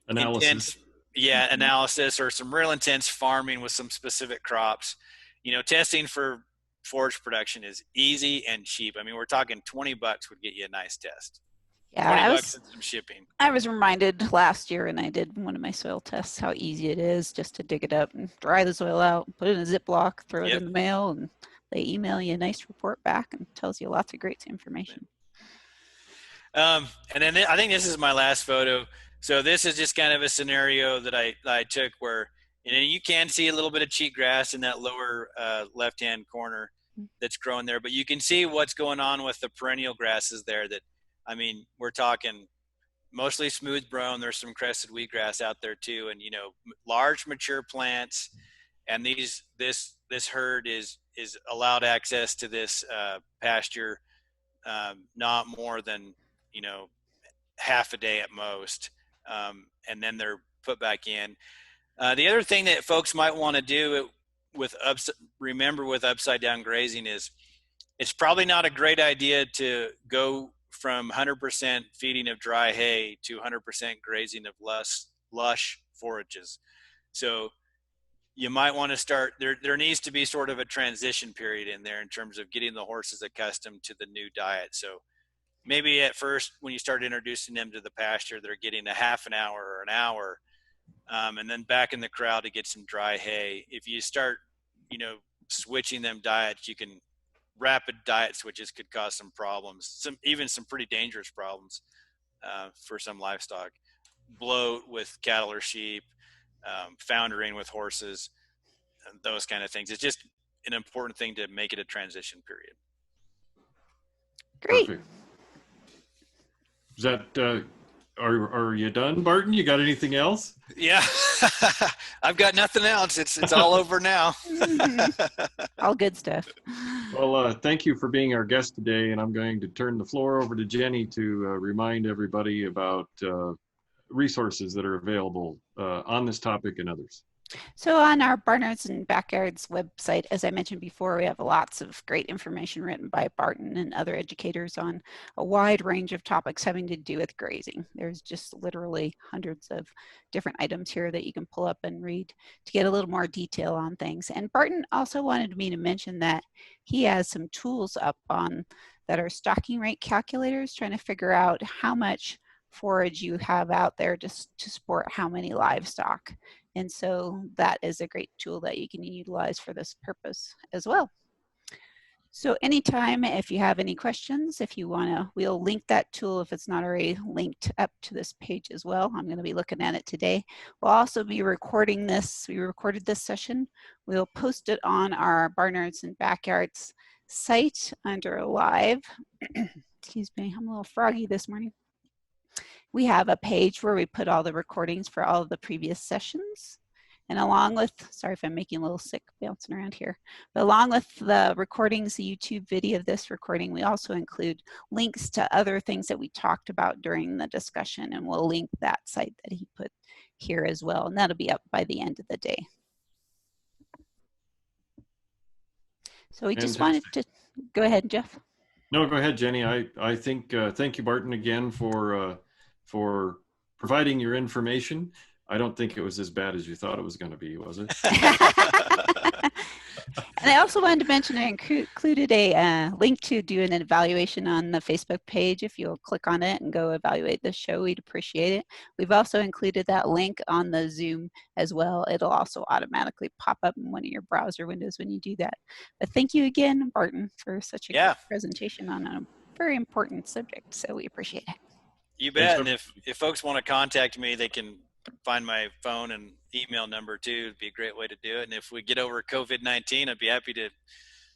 Speaker 1: Analysis.
Speaker 2: Analysis, or some real intense farming with some specific crops. You know, testing for forage production is easy and cheap. I mean, we're talking $20 would get you a nice test.
Speaker 3: Yeah,
Speaker 2: $20 and some shipping.
Speaker 3: I was reminded last year when I did one of my soil tests how easy it is just to dig it up and dry the soil out, put it in a Ziploc, throw it in the mail, and they email you a nice report back and tells you lots of great information.
Speaker 2: And then I think this is my last photo. So this is just kind of a scenario that I took where, and you can see a little bit of cheatgrass in that lower left-hand corner that's growing there, but you can see what's going on with the perennial grasses there. That, I mean, we're talking mostly smooth brome. There's some crested wheatgrass out there too, and, you know, large mature plants. And this herd is allowed access to this pasture not more than, you know, half a day at most, and then they're put back in. The other thing that folks might want to do with upside down grazing is, it's probably not a great idea to go from 100% feeding of dry hay to 100% grazing of lush forages. So you might want to start there needs to be sort of a transition period in there in terms of getting the horses accustomed to the new diet. So maybe at first, when you start introducing them to the pasture, they're getting a half an hour or an hour, and then back in the corral to get some dry hay. If you start, you know, switching them diets, rapid diet switches could cause some problems, even some pretty dangerous problems for some livestock. Bloat with cattle or sheep, foundering with horses, and those kind of things. It's just an important thing to make it a transition period.
Speaker 3: Great.
Speaker 1: Perfect. Is that, are you done, Barton? You got anything else?
Speaker 2: Yeah, I've got nothing else. It's all over now.
Speaker 3: All good stuff.
Speaker 1: Well, thank you for being our guest today, and I'm going to turn the floor over to Jenny to remind everybody about resources that are available on this topic and others.
Speaker 3: So on our Barnyards and Backyards website, as I mentioned before, we have lots of great information written by Barton and other educators on a wide range of topics having to do with grazing. There's just literally hundreds of different items here that you can pull up and read to get a little more detail on things. And Barton also wanted me to mention that he has some tools up on that are stocking rate calculators, trying to figure out how much forage you have out there just to support how many livestock. And so that is a great tool that you can utilize for this purpose as well. So anytime, if you have any questions, if you want to, we'll link that tool if it's not already linked up to this page as well. I'm going to be looking at it today. We'll also be recording this. We recorded this session. We'll post it on our Barnyards and Backyards site under live. Excuse me, I'm a little froggy this morning. We have a page where we put all the recordings for all of the previous sessions. And along with, sorry if I'm making a little sick bouncing around here, but along with the recordings, the YouTube video of this recording, we also include links to other things that we talked about during the discussion, and we'll link that site that he put here as well. And that'll be up by the end of the day. So we just wanted to, go ahead, Jeff.
Speaker 1: No, go ahead, Jenny. I think, thank you, Barton, again for providing your information. I don't think it was as bad as you thought it was going to be, was it?
Speaker 3: And I also wanted to mention I included a link to do an evaluation on the Facebook page. If you'll click on it and go evaluate the show, we'd appreciate it. We've also included that link on the Zoom as well. It'll also automatically pop up in one of your browser windows when you do that. But thank you again, Barton, for such a good presentation on a very important subject. So we appreciate it.
Speaker 2: You bet. And if folks want to contact me, they can find my phone and email number too. It'd be a great way to do it. And if we get over COVID-19, I'd be happy to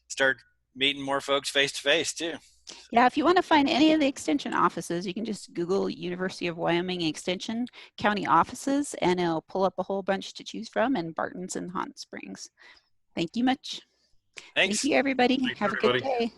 Speaker 2: start meeting more folks face to face too.
Speaker 3: Yeah, if you want to find any of the extension offices, you can just Google University of Wyoming Extension County offices, and it'll pull up a whole bunch to choose from, and Barton's in Hot Springs. Thank you much.
Speaker 2: Thanks.
Speaker 3: Thank you, everybody.
Speaker 1: Thanks,
Speaker 3: Have a good day.